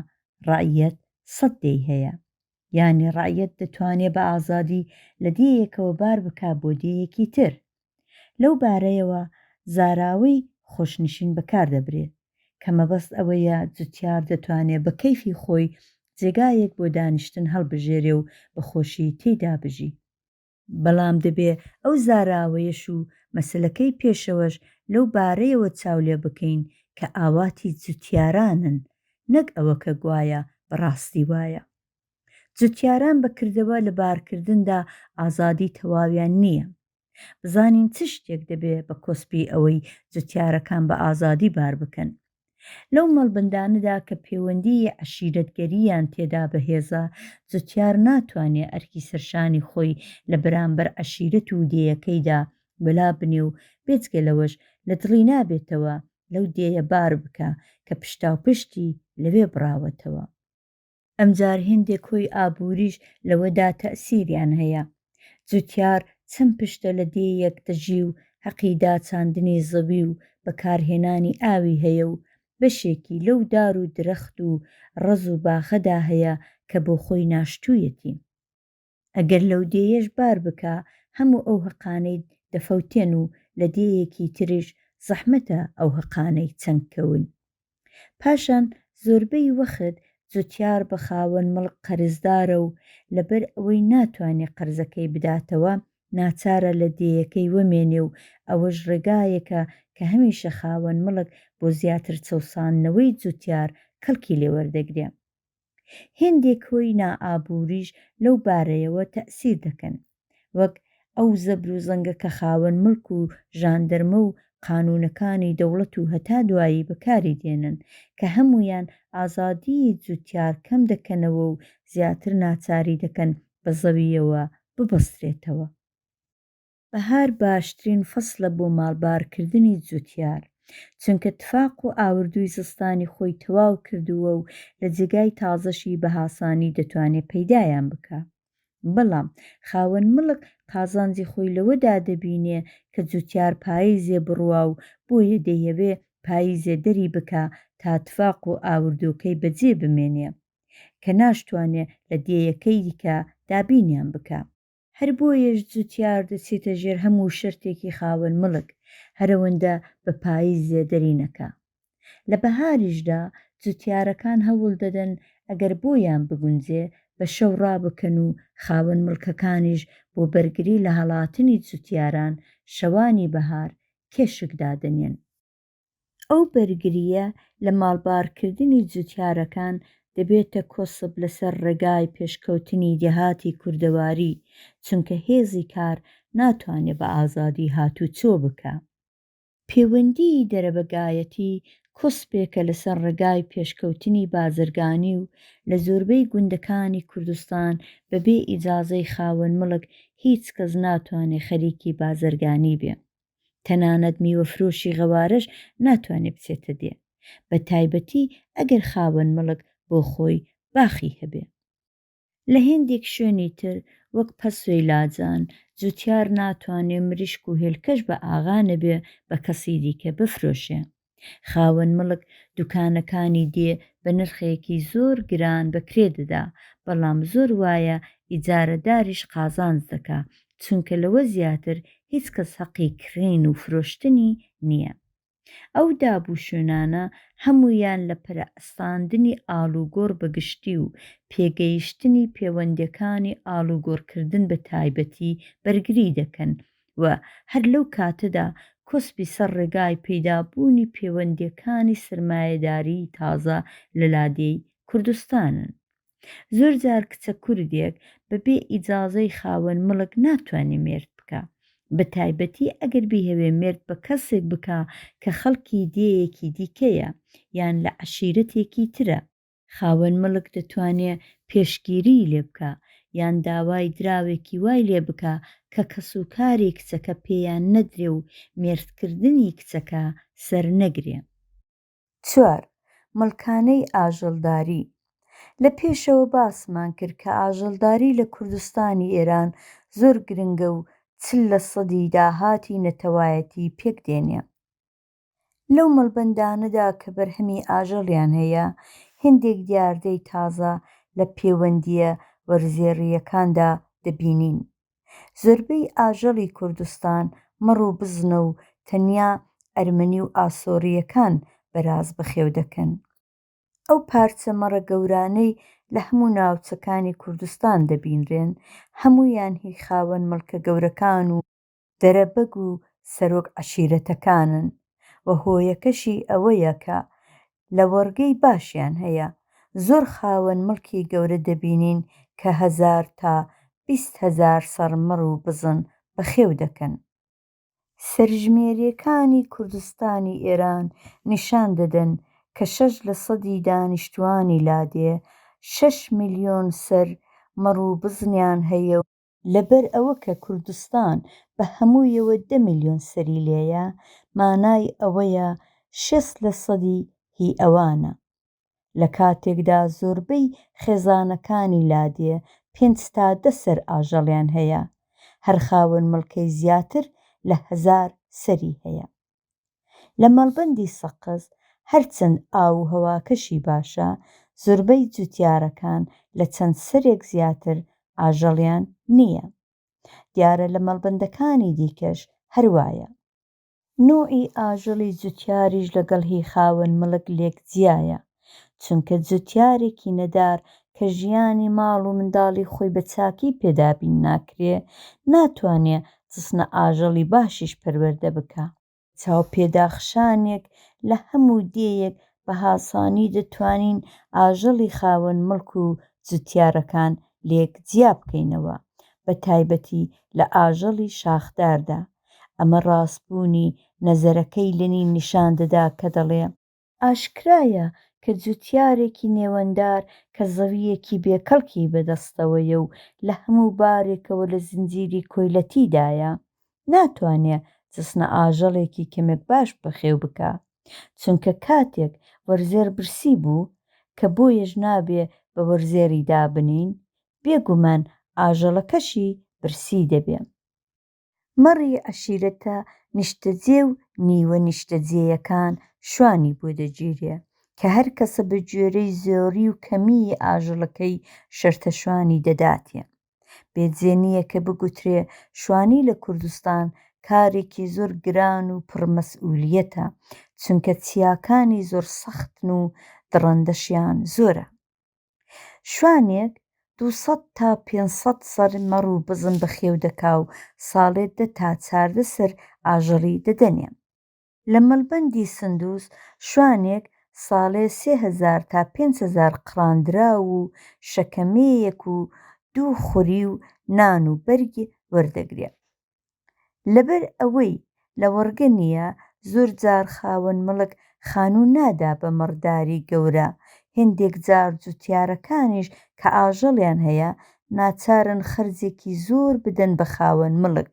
ڕایەت 100 دێی هەیە، یانی ڕایەت دەتوانێت بە ئازادی لە دێیەکەوە بار بکا بۆ دێیەکی تر. لەو بارەیەوە زاراوەی خۆشنشین بەکاردەبرێت کە مەبەست ئەوەیە جوتیار دەتوانێت بە کەیفی خۆی جێگایەک بۆ دانیشتن هەڵبژێرێ و بە خۆشی تێیدا بژی. بەڵام دەبێ ئەو زاراوەیەش و مەسلەکەی پێشەوەش لەو بارەیەوە چاو لێ بکەین کە ئاواتی جوتیارانن، نەک ئەوە کە گوایە بەڕاستی وایە. جوتیاران بەکردەوە لە بارکردندا ئازادی تەواویان نییە. بزانین چ شتێک دەبێ بە کۆسپی ئەوەی جوتیارەکان بە ئازادی بار بکەن. لەو مەڵبەندانەدا کە پەیوەندی عەشیرەتگەرییان تێدا بەهێزە، جوتیار ناتوانێت ئەرکی سەرشانی خۆی لە بەرامبەر عەشیرەت و دێیەکەیدا بەلا بنێ و بێجگە لەوەش لە دڵی نابێتەوە لەو دێیە بار بکە کە پشتاوپشتی لەوێ بڕاوەتەوە. ئەمجار هێندێک هۆی ئابووریش لەوەدا تەئسیریان هەیە. جوتیار چەند پشتە لە دێیەک دەژی و حەقی داچاندنی زەوی و بەکارهێنانی ئاوی هەیە و بەشێکی لەو دار و درەخت و ڕەز و باخەدا هەیە کە بۆ خۆی ناشتوویەتی. ئەگەر لەو دێیەش بار بکە هەموو ئەو حەقانەی دەفەوتێن و لە دێیەکی تریش زەحمەتە ئەو حەقانەی چەندکەون. پاشان زۆربەی وەخت جوتیار بە خاوەن مڵک قەرزدارە و لەبەر ئەوەی ناتوانێت قەرزەکەی بداتەوە ناچارە لە دێیەکەی وەمێنێ و ئەوەش ڕێگایەکە کە هەمیشە خاوەن مڵک بۆ زیاتر چەسانەوەی جوتیار کەڵکی لێوەردەگرێ. هێندێک هۆی نائابووریش لەو بارەیەوە تەئسیر دەکەن، وەک ئەو زەبر و زەنگە کە خاوەن مڵک و ژاندەرمە و قانونەکانی دەوڵەت و هەتا دوایی بەکاری دێنن کە هەمویان ئازادی جوتیار کەم دەکەنەوە و زیاتر ناچاری دەکەن بە زەویەوە ببەسترێتەوە. بەهار باشترین فەسڵە بۆ ماڵبارکردنی جوتیار، چونکە تفاق و ئاوردووی زستانی خۆی تەواو کردووە و لە جێگای تازەشی بە هاسانی دەتوانێت پەیدایان بکە. بەڵام خاوەن مڵک قازانجی خۆی لەوەدا دەبینێ کە جوتیار پاییزێ بڕوا و بۆیە دەیەوێ پاییزێ دەری بکە تا تفاق و ئاوردووەکەی بەجێ بمێنێ کە ناشتوانێ لە دێیەکەی دیکە دابینیان بکە. هەر بۆیەش جوتیار دەچێتە ژێر هەموو شەرتێکی خاوەن مڵک هەرەوەندە بە پاییزێ دەرینەکە. لە بەهاریشدا جوتیارەکان هەوڵ دەدەن ئەگەر بۆیان بگونجێ بە شەو ڕابکەن و خاوەن مڵکەکانیش بۆ بەرگری لە هەڵاتنی جوتیاران شەوانی بەهار کێشک دادەنێن. ئەو بەرگریە لە ماڵبارکردنی جوتیارەکان دەبێتە کۆسب لەسەر ڕێگای پێشکەوتنی دێهاتی کوردەواری، چونکە هێزی کار ناتوانێت بە ئازادی هاتوچۆ بکە. پەیوەندی دەرەبەگایەتی کۆسپێکە لەسەر ڕێگای پێشکەوتنی بازرگانی و لە زۆربەی گوندەکانی کوردستان بەبێ ئیجازەی خاوەن مڵک هیچ کەس ناتوانێت خەریکی بازرگانی بێ. تەنانەت میوەفرۆشی غەوارەش ناتوانێت بچێتە دێ، بە تایبەتی ئەگەر خاوەن مڵک بۆ خۆی باخی هەبێ. لە هێندێک شوێنی تر وەک پەسوێی لاجان جوتیار ناتوانێت مریشک و هێلکەش بە ئاغا نەبێ بە کەسی دیکە بفرۆشێ. خاوەن مڵک دوکانەکانی دێ بە نرخێکی زۆر گران بەکرێ دەدا، بەڵام زۆر وایە ئیجارەداریش قازانج دەکا، چونکە لەوە زیاتر هیچ کەس حەقی کڕین و فرۆشتنی نییە. ئەو دابوو شوێنانە هەموویان لە پەرئەستاندنی ئاڵوگۆڕ بەگشتی و پێگەیشتنی پەیوەندیەکانی ئاڵوگۆڕکردن بە تایبەتی بەرگری دەکەن و هەر لەو کاتەدا کۆسبی سەر ڕێگای پەیدابوونی پەیوەندیەکانی سرمایەداری تازە لە لادێی کوردستانن. زۆر جار کچە کوردێک بەبێ ئیجازەی خاوەن مڵک ناتوانێت مێرد بکە، بە تایبەتی ئەگەر بیهەوێ مێرد بە کەسێک بکە کە خەڵکی دێیەکی دیکەیە یان لە عەشیرەتێکی ترە. خاوەن مڵک دەتوانێت پێشگیری لێ بکە یان داوای دراوێکی وای لێ بکە کە کەسوکاری کچەکە پێیان نەدرێ و مێردکردنی کچەکە سەرنەگرێ. 4. مڵکانەی ئاژەڵداری. لە پێشەوە باسمان کرد کە ئاژەڵداری لە کوردستانی ئێران زۆر گرنگە و 40% داهاتی نەتەوایەتی پێک دێنێ. لەو مەڵبەندانەدا کە بەرهەمی ئاژەڵیان هەیە هێندێک دیاردەی تازە لە پەیوەندیە وەرزێڕیەکاندا دەبینین. زۆربەی ئاژەڵی کوردستان مەڕ و بزنە و تەنیا ئەرمەنی و ئاسۆریەکان بەراز بەخێو دەکەن. ئەو پارچە مەڕە گەورانەی لە هەموو ناوچەکانی کوردستان دەبینرێن هەموویان هی خاوەن مڵکە گەورەکان و دەرەبەگ و سەرۆک عەشیرەتەکانن و هۆیەکەشی ئەوەیە کە لە وەرگەی باشیان هەیە زۆر خاوەن مڵکی گەورە دەبینین کە 1000 تا 20,000 سەر مەڕ و بزن بەخێو دەکەن. سەرژمێریەکانی کوردستانی ئێران نیشان دەدەن کە 6% دانیشتوانی لادێ 6 ملیۆن سەر مەڕ و بزنیان هەیە و لەبەر ئەوە کە کوردستان بە هەموویەوە 10 ملیۆن سەری لێیە مانای ئەوەیە 60% هی ئەوانە، لە کاتێکدا زۆربەی خێزانەکانی لادێ 5 تا 10 سەر ئاژەڵیان هەیە، هەر خاوەن مڵکەی زیاتر لە 1000 سەری هەیە. لە مەڵبەندی سەقز هەرچەند ئاو و هەواکەشی باشە زۆربەی جوتیارەکان لە چەند سەرێک زیاتر ئاژەڵیان نییە. دیارە لە مەڵبەندەکانی دیکەش هەروایە. نوعی ئاژەڵی جوتیاریش لەگەڵ هی خاوەن مڵک لێک جیایە، چونکە جوتیارێکی نەدار کە ژیانی ماڵ و منداڵی خۆی بە چاکی پێدابین ناکرێ ناتوانێ جسنە ئاژەڵی باشیش پەروەردە بکە. چاوپێداخشانێک لە هەموو دێیەک بە هاسانی دەتوانین ئاژەڵی خاوەن مڵک و جوتیارەکان لێک جیا بکەینەوە، بە تایبەتی لە ئاژەڵی شاخداردا. ئەمە ڕاستبوونی نەزەرەکەی لەنین نیشان دەدا کە دەڵێ ئاشکرایە کە جوتیارێکی نێوەندار کە زەویەکی بێکەڵکی بەدەستەوەیە و لە هەموو بارێکەوە لە زنجیری کۆیلەتیدایە ناتوانێ جسنە ئاژەڵێکی کەمێک باش بەخێو بکە، چونکە کاتێک وەرزێر برسی بوو کە بۆیەش نابێ بە وەرزێری دابنین بێگومان ئاژەڵەکەشی برسی دەبێ. مەڕی عەشیرەتە نیشتەجێ و نیوە نیشتەجێیەکان شوانی بۆ دەگیرێ کە هەر کەسە بە گوێرەی زۆری و کەمی ئاژەڵەکەی شەرتە شوانی دەداتێ. بێجێ نییە کە بگوترێ شوانی لە کوردستان کارێکی زۆر گران و پڕمەسئولیەتە، چونکە چیاکانی زۆر سەختن و دڕەندەشیان زۆرە. شوانێک 200 تا 500 سەر مەڕ و بزن بەخێو دەکا و ساڵێک 10 تا 14 سەر ئاژەڵی دەدەنێ. لە مەلبەندی سندوس شوانێک ساڵێ 3000 تا 5000 قڕاندراو و شەکەمەیەک و 2 خوری و نان و بەرگی وەردەگرێ. لەبەر ئەوەی لە وەرگە نییە زۆر جار خاوەن مڵک خانوو نادا بە مەڕداری گەورە، هێندێک جار جوتیارەکانیش کە ئاژەڵیان هەیە ناچارن خەرجێکی زۆر بدەن بە خاوەن مڵک،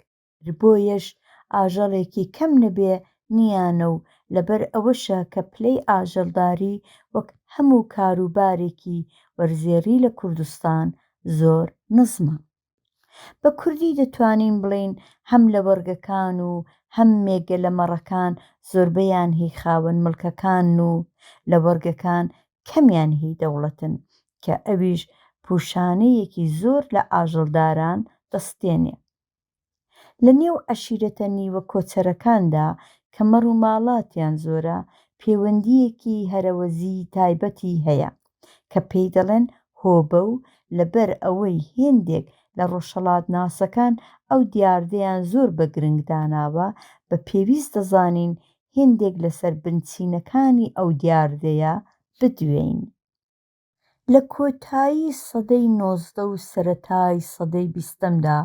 بۆیەش ئاژەڵێکی کەم نەبێ نییانە و لەبەر ئەوەشە کە پلەی ئاژەڵداری وەک هەموو کاروبارێکی وەرزێری لە کوردستان زۆر نزمە. بە کوردی دەتوانین بڵێین هەم لە وەرگەکان و هەم مێگە لە مەڕەکان زۆربەیان هی خاوەن مڵکەکان و لە وەرگەکان کەمیان هی دەوڵەتن کە ئەویش پوشانەیەکی زۆر لە ئاژەڵداران دەستێنێ. لە نێو عەشیرەتە نیوە کۆچەرەکاندا کە مەڕ و ماڵاتیان زۆرە پەیوەندیەکی هەرەوەزی تایبەتی هەیە کە پێی دەڵێن هۆبە و لەبەر ئەوەی هێندێک لە ڕۆژهەڵاتناسەکان ئەو دیاردەیان زۆر بە گرنگ داناوە بە پێویست دەزانین هێندێک لەسەر بنچینەکانی ئەو دیاردەیە بدوێین. لە کۆتایی سەدەی 19 و سەرەتای سەدەی 20دا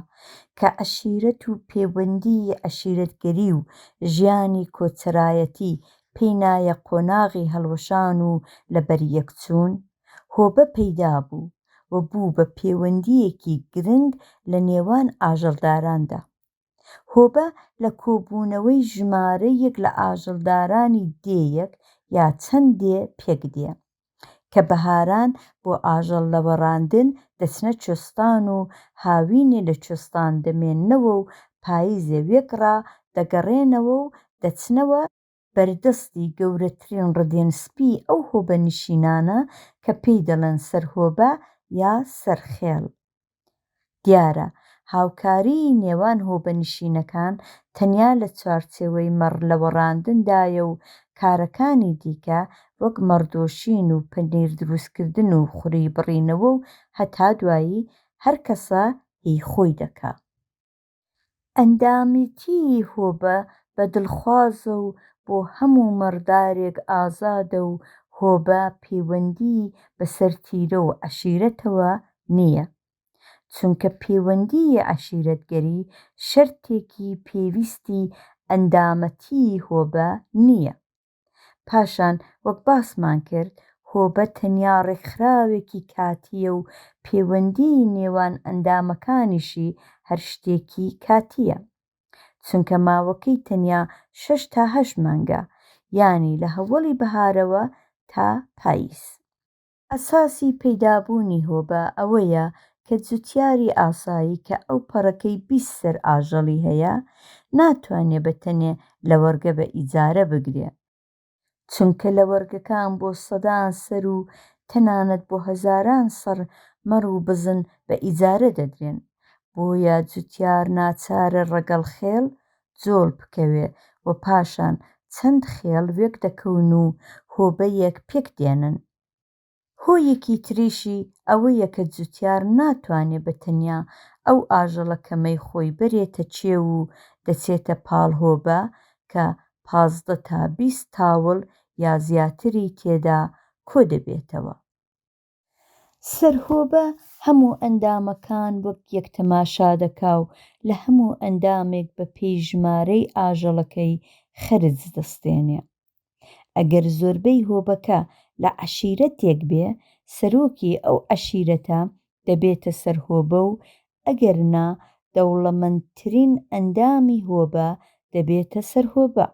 کە عەشیرەت و پەیوەندی عەشیرەتگەری و ژیانی کۆچەرایەتی پێی نایە قۆناغی هەڵوەشان و لەبەریەکچوون، هۆبە پەیدا بوو و بوو بە پەیوەندیەکی گرنگ لە نێوان ئاژەڵداراندا. هۆبە لە کۆبوونەوەی ژمارەیەک لە ئاژەڵدارانی دێیەک یا چەند دێ پێک دێ کە بەهاران بۆ ئاژەڵ لەوەڕاندن دەچنە کوێستان و هاوینێ لە کوێستان دەمێننەوە و پاییزێ وێکڕا دەگەڕێنەوە و دەچنەوە بەردەستی گەورەترین ڕدێنسپی ئەو هۆبەنشینانە کە پێی دەڵێن سەرهۆبە یا سەرخێڵ. دیارە هاوکاری نێوان هۆبەنشینەکان تەنیا لە چوارچێوەی مەڕ لەوەڕاندندایە و کارەکانی دیکە وەک مەڕدۆشین و پەنیر دروستکردن و خوڕی بڕینەوە و هەتا دوایی هەر کەسە هی خۆی دەکا. ئەندامەتی هۆبە بە دڵخوازە و بۆ هەموو مەڕدارێک ئازادە و هۆبە پەیوەندی بە سەرتیرە و عەشیرەتەوە نییە، چونکە پەیوەندی عەشیرەتگەری شەرتێکی پێویستی ئەندامەتی هۆبە نییە. پاشان وەک باسمان کرد هۆبە تەنیا ڕێکخراوێکی کاتیە و پەیوەندی نێوان ئەندامەکانیشی هەر شتێکی کاتیە، چونکە ماوەکەی تەنیا 6 تا 8 مانگە، یانی لە هەوڵی بەهارەوە تا پاییز. ئەساسی پەیدابوونی هۆبە ئەوەیە کە جوتیاری ئاسایی کە ئەو پەڕەکەی 20 سەر ئاژەڵی هەیە ناتوانێ بەتەنێ لە وەرگە بە ئیجارە بگرێ، چونکە لە وەرگەکان بۆ سەدان سەر و تەنانەت بۆ هەزاران سەر مەڕ و بزن بە ئیجارە دەدرێن، بۆیە جوتیار ناچارە ڕەگەڵ خێڵ جۆڵ بکەوێ و پاشان چەند خێڵ وێک دەکەون و هۆبەیەک پێک دێنن. هۆیەکی تریشی ئەوەیە کە جوتیار ناتوانێت بە تەنیا ئەو ئاژەڵە کەمەی خۆی بەرێتە چێو و دەچێتە پاڵهۆبە کە 15 تا 20 تاوڵ یا زیاتری تێدا کۆ دەبێتەوە. سەرهۆبە هەموو ئەندامەکان وەک یەک تەماشا دەکا و لە هەموو ئەندامێک بە پێی ژمارەی ئاژەڵەکەی خەرج دەستێنێ. ئەگەر زۆربەی هۆبەکە لە عەشیرەتێک بێ، سەرۆکی ئەو عەشیرەتە دەبێتە سەرهۆبە و ئەگەرنا دەوڵەمەندترین ئەندامی هۆبە دەبێتە سەرهۆبە.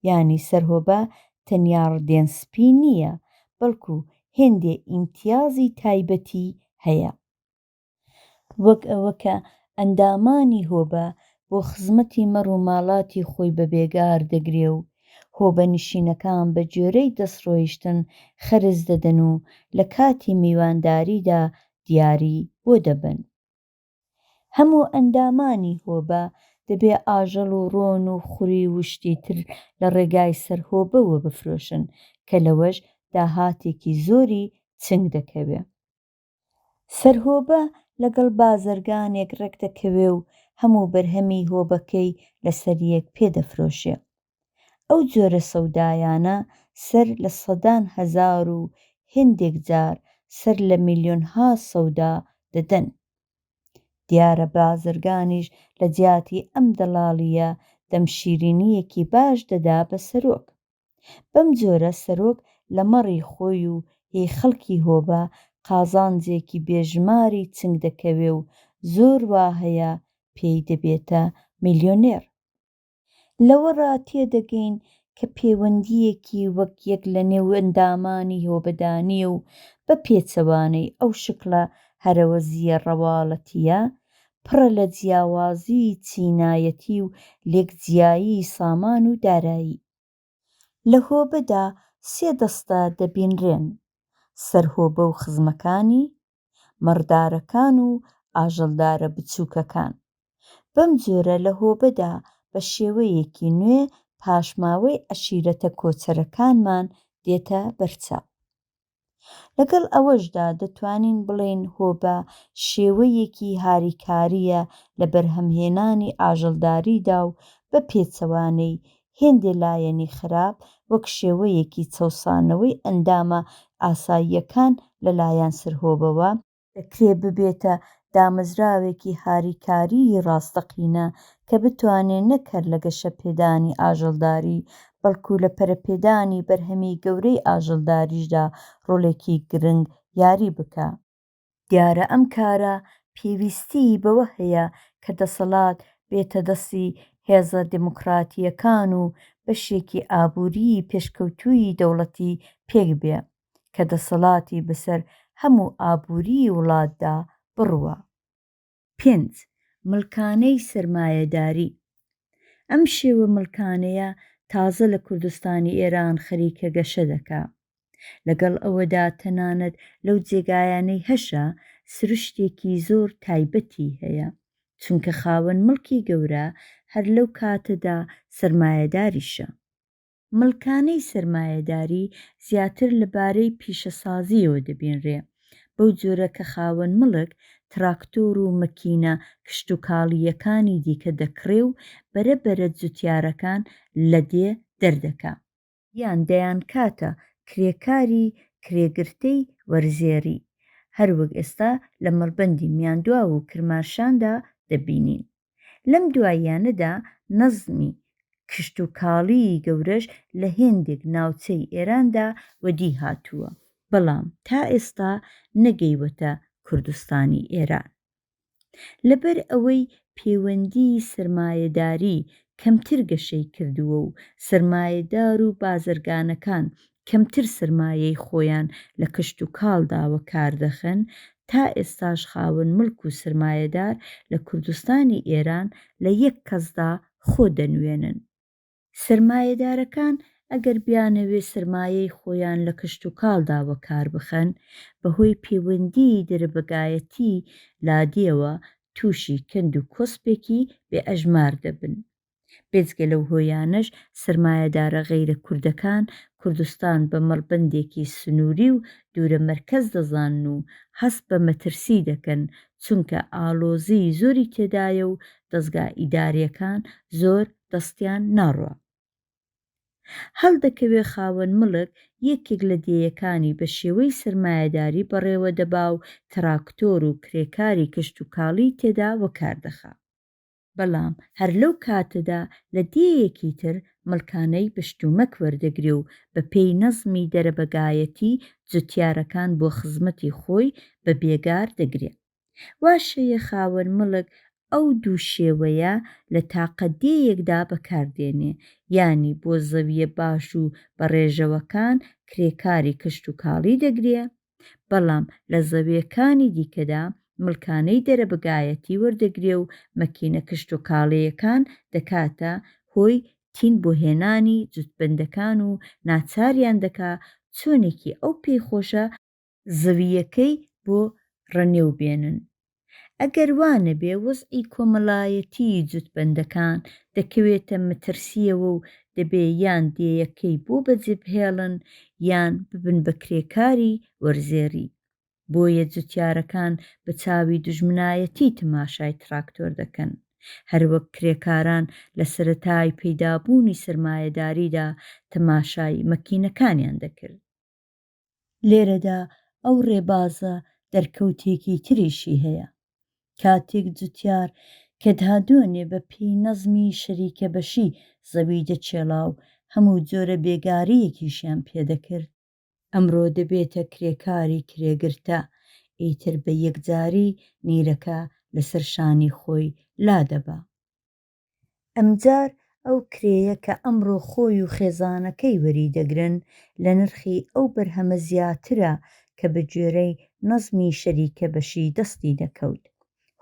یانی سەرهۆبە تەنیا ڕدێنسپی نییە، بەڵکو هێندێ ئیمتیازی تایبەتی هەیە. وەک ئەوە کە ئەندامانی هۆبە بۆ خزمەتی مەڕووماڵاتی خۆی بەبێگار دەگرێ و هۆبەنشینەکان بە گوێرەی دەستڕۆیشتن خەرج دەدەن و لە کاتی میوانداریدا دیاری بۆ دەبن. هەموو ئەندامانی هۆبە دەبێ ئاژەڵ و ڕۆن و خوڕی وشتی تر لە ڕێگای سەرهۆبەوە بفرۆشن کە لەوەش داهاتێکی زۆری چنگ دەکەوێ. سەرهۆبە لەگەڵ بازرگانێک ڕێک دەکەوێ و هەموو بەرهەمی هۆبەکەی لەسەر یەک پێدەفرۆشێ. ئەو جۆرە سەودایانە سەر لە سەدان هەزار و هێندێک جار سەر لە میلیۆنها سەودا دەدەن. دیارە بازرگانیش لە جیاتی ئەم دەڵاڵیە دەمشیرینیەکی باش دەدا بە سەرۆک. بەم جۆرە سەرۆک لە مەڕی خۆی و هی خەڵکی هۆبە قازانجێکی بێژماری چنگ دەکەوێ و زۆر وا هەیە پێی دەبێتە میلیۆنێر. لەوەڕا تێدەگەین کە پەیوەندیەکی وەک یەک لە نێو ئەندامانی هۆبەدانیە و بە پێچەوانەی ئەو شکلە هەرەوەزیە ڕەواڵەتیە پڕە لە جیاوازی چینایەتی و لێکجیایی سامان و دارایی. لە هۆبەدا سێ دەستە دەبینرێن: سەرهۆبە و خزمەکانی، مەڕدارەکان و ئاژەڵدارە بچووکەکان. بەم جۆرە لە هۆبەدا بە شێوەیەکی نوێ پاشماوەی عەشیرەتە کۆچەرەکانمان دێتە بەرچاو. لەگەڵ ئەوەشدا دەتوانین بڵێین هۆبە شێوەیەکی هاریکاریە لە بەرهەمهێنانی ئاژەڵداریدا و بە پێچەوانەی هێندێ لایەنی خراپ وەک شێوەیەکی چەوسانەوەی ئەندامە ئاساییەکان لەلایەن سەرهۆبەوە دەکرێ ببێتە دامەزراوێکی هاریکاریی ڕاستەقینە کە بتوانێت نەکەر لە گەشەپێدانی ئاژەڵداری بەڵکو لە پەرەپێدانی بەرهەمی گەورەی ئاژەڵداریشدا ڕۆڵێکی گرنگ یاری بکە. دیارە ئەم کارە پێویستی بەوە هەیە کە دەسەڵات بێتە دەستی هێزە دموکراتیەکان و بەشێکی ئابووری پێشکەوتووی دەوڵەتی پێک بێ کە دەسەڵاتی بەسەر هەموو ئابووری وڵاتدا بڕوە. 5. مڵکانەی سەرمایەداری. ئەم شێوە مڵکانەیە تازە لە کوردستانی ئێران خەریکە گەشە دەکا. لەگەڵ ئەوەدا تەنانەت لەو جێگایانەی هەشە سروشتێکی زۆر تایبەتی هەیە، چونکە خاوەن مڵکی گەورە هەر لەو کاتەدا سەرمایەداریشە. مڵکانەی سەرمایەداری زیاتر لەبارەی پیشەسازیەوە دەبینرێ، بەو جۆرە کە خاوەن مڵک تراکتۆر و مەکینە کشتوکاڵیەکانی دیکە دەکڕێ و بەرەبەرە جوتیارەکان لە دێ دەردەکا یان دەیان کاتە کرێکاری کرێگرتەی وەرزێری، هەروەک ئێستا لە مەڵبەندی میاندوا و کرماشاندا دەبینین. لەم دواییانەدا نەزمی کشتوکاڵی گەورەش لە هێندێک ناوچەی ئێراندا وەدی هاتووە، بەڵام تا ئێستا نەگەیوەتە کوردستانی ئێران. لەبەر ئەوەی پەیوەندی سەرمایەداری کەمتر گەشەی کردووە و سەرمایەدار و بازرگانەکان کەمتر سەرمایەی خۆیان لە کشتوکاڵداوە کار دەخەن، تا ئێستاش خاوەن مڵک و سەرمایەدار لە کوردستانی ئێران لە یەک کەسدا خۆ دەنوێنن. سەرمایەدارەکان ئەگەر بیانەوێ سەرمایەی خۆیان لە کشتوکاڵداوە کار بخەن، بەهۆی پەیوەندی دەرەبگایەتی لادێوە تووشی کەند و کۆسپێکی بێ ئەژمار دەبن. بێجگە لەو هۆیانەش سرمایەدارە غەیرە کوردەکان کوردستان بە مەڵبەندێکی سنووری و دوورە مەرکەز دەزانن و هەست بە مەترسی دەکەن چونکە ئاڵۆزی زۆری تێدایە و دەستگا ئیداریەکان زۆر دەستیان ناڕوە. هەڵدەکەوێ خاوەن مڵک یەکێک لە دێیەکانی بە شێوەی سرمایەداری بەڕێوە دەبا و تراکتۆر و کرێکاری کشت و کاڵی تێدا وەکاردەخا. بەڵام هەر لەو کاتەدا لە دێیەکی تر مڵکانەی پشتومەک وەردەگرێ و بە پێی نەزمی دەرەبەگایەتی جوتیارەکان بۆ خزمەتی خۆی بە بێگار دەگرێت. واشەیە خاوەن مڵک ئەو دوو شێوەیە لە تاقەدێیەکدا بەکاردێنێ، یانی بۆ زەویە باش و بەڕێژەوەکان کرێکاری کشت و کاڵی دەگرێ، بەڵام لە زەویەکانی دیکەدا مڵکانەی دەرەبگایەتی وەردەگرێ و مەکینە کشت و کاڵەیەکان دەکاتە هۆی تین بۆ هێنانی جوتبەندەکان و ناچاریان دەکا چۆنێکی ئەو پێیخۆشە زەویەکەی بۆ ڕەنێو بێنن. ئەگەر وانە بێ وەزعی کۆمەڵایەتی جوتبەندەکان دەکەوێتە مەترسیەوە و دەبێ یان دێیەکەی بۆ بەجێبهێڵن یان ببن بە کرێکاری وەرزێری. بۆیە جوتیارەکان بە چاوی دوژمنایەتی تەماشای تراکتۆر دەکەن، هەروەک کرێکاران لە سەرەتای پەیدابوونی سرمایەداریدا تەماشای مەکینەکانیان دەکرد. لێرەدا ئەو ڕێبازە دەرکەوتێکی تریشی هەیە. کاتێک جوتیار کە دادوێنێ بە پێی نەزمی شەریکە بەشی زەوی دەچێڵا و هەموو جۆرە بێگاریەکیشیان پێدەکرد، ئەمڕۆ دەبێتە کرێکاری کرێگرتە، ئیتر بە یەکجاری نیرەکە لەسەر شانی خۆی لادەبا. ئەمجار ئەو کرێیە کە ئەمڕۆ خۆی و خێزانەکەی وەریدەگرن لە نرخی ئەو بەرهەمە زیاترە کە بە گوێرەی نەزمی شەریکە بەشی دەستی دەکەوت.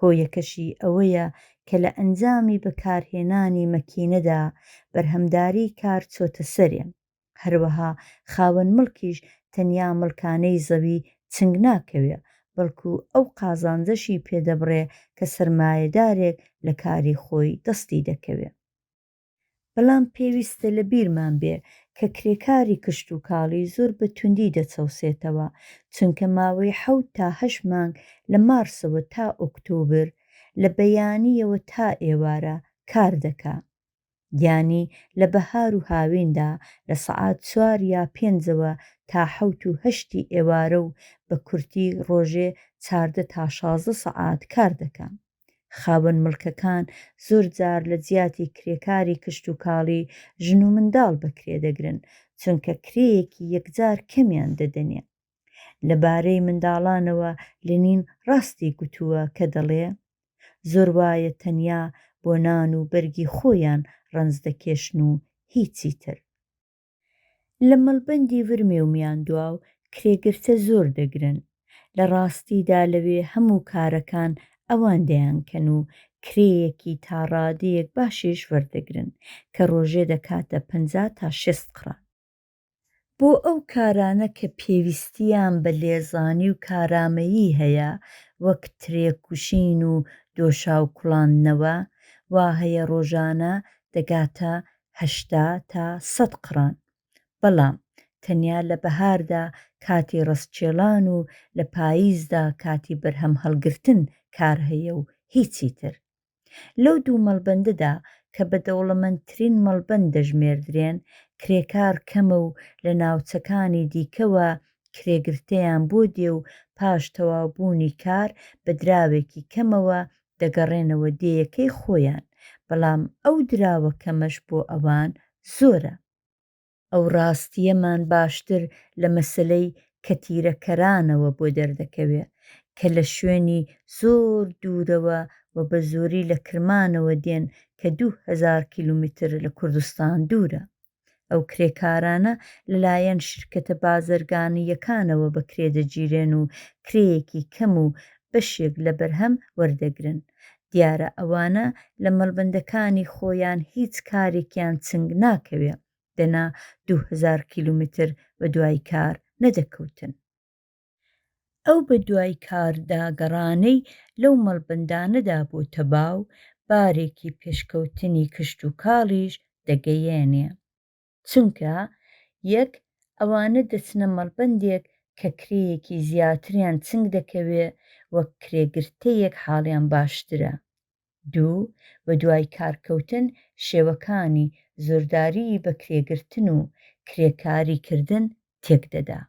هۆیەکەشی ئەوەیە کە لە ئەنجامی بەکارهێنانی مەکینەدا بەرهەمداری کار چۆتە سەرێ. هەروەها خاوەن مڵکیش تەنیا مڵکانەی زەوی چنگ ناکەوێ، بەڵکو ئەو قازانجەشی پێدەبڕێ کە سرمایەدارێک لە کاری خۆی دەستی دەکەوێ. بەڵام پێویستە لە بیرمان بێ کە کرێکاری کشت و کاڵی زۆر بە توندی دەچەوسێتەوە، چونکە ماوەی 7 تا 8 مانگ لە مارسەوە تا ئۆکتۆبر لە بەیانیەوە تا ئێوارە کار دەکا. یانی لە بەهار و هاویندا لە سەعات 4 یا 5ەوە تا 7 و 8 ئێوارە و بە کورتی ڕۆژێ 14 تا 16 سەعات کار دەکا. خاوەن مڵکەکان زۆر جار لە جیاتی کرێکاری کشت و کاڵی ژن و منداڵ بەکرێ دەگرن، چونکە کرێیەکی یەکجار کەمیان دەدەنێ. لەبارەی منداڵانەوە لێنین ڕاستی گوتووە کە دەڵێ زۆر وایە تەنیا بۆ نان و بەرگی خۆیان ڕەنج دەکێشن و هیچی تر. لە مەڵبەندی ورمێ و میاندواو کرێگرتە زۆر دەگرن. لە ڕاستیدا لەوێ هەموو کارەکان ئەوان دەیانکەن و کرێیەکی تا ڕادەیەک باشیش وەردەگرن کە ڕۆژێ دەکاتە 50 تا 60 قڕان. بۆ ئەو کارانە کە پێویستیان بە لێزانی و کارامەیی هەیە، وەک ترێکوشین و دۆشاو کوڵاندنەوە، وا هەیە ڕۆژانە دەگاتە 80 تا 100 قڕان. بەڵام تەنیا لە بەهاردا کاتی ڕستچێڵان و لە پاییزدا کاتی بەرهەم هەڵگرتن کار هەیە و هیچی تر. لەو دوو مەڵبەندەدا کە بە دەوڵەمەندترین مەڵبەند دەژمێردرێن، کرێکار کەمە و لە ناوچەکانی دیکەوە کرێگرتەیان بۆ دێ و پاش تەواوبوونی کار بە دراوێکی کەمەوە دەگەڕێنەوە دێیەکەی خۆیان، بەڵام ئەو دراوە کەمەش بۆ ئەوان زۆرە. ئەو ڕاستیەمان باشتر لە مەسەلەی کەتیرەکەرانەوە بۆ دەردەکەوێ کە لە شوێنی زۆر دوورەوە و بە زۆری لە کرمانەوە دێن کە 2000 کیلومتر لە کوردستان دوورە. ئەو کرێکارانە لەلایەن شرکەتە بازرگانیەکانەوە بەکرێ دەگیرێن و کرێیەکی کەم و بەشێک لە بەرهەم وەردەگرن. دیارە ئەوانە لە مەڵبەندەکانی خۆیان هیچ کارێکیان چنگ ناکەوێ، دەنا 2000 کیلومتر بە دوای کار نەدەکەوتن. ئەو بە دوای کارداگەڕانەی لەو مەڵبەندانەدا بۆ تەباو بارێکی پێشکەوتنی کشت و کاڵیش دەگەیەنێ. چونکە یەک ئەوانە دەچنە مەڵبەندێک کە کرێیەکی زیاتریان چنگ دەکەوێ وەک کرێگرتەیەک حاڵیان باشترە. دوو، بە دوای کارکەوتن شێوەکانی زۆرداری بە کرێگرتن و کرێکاریکردن تێکدەدا.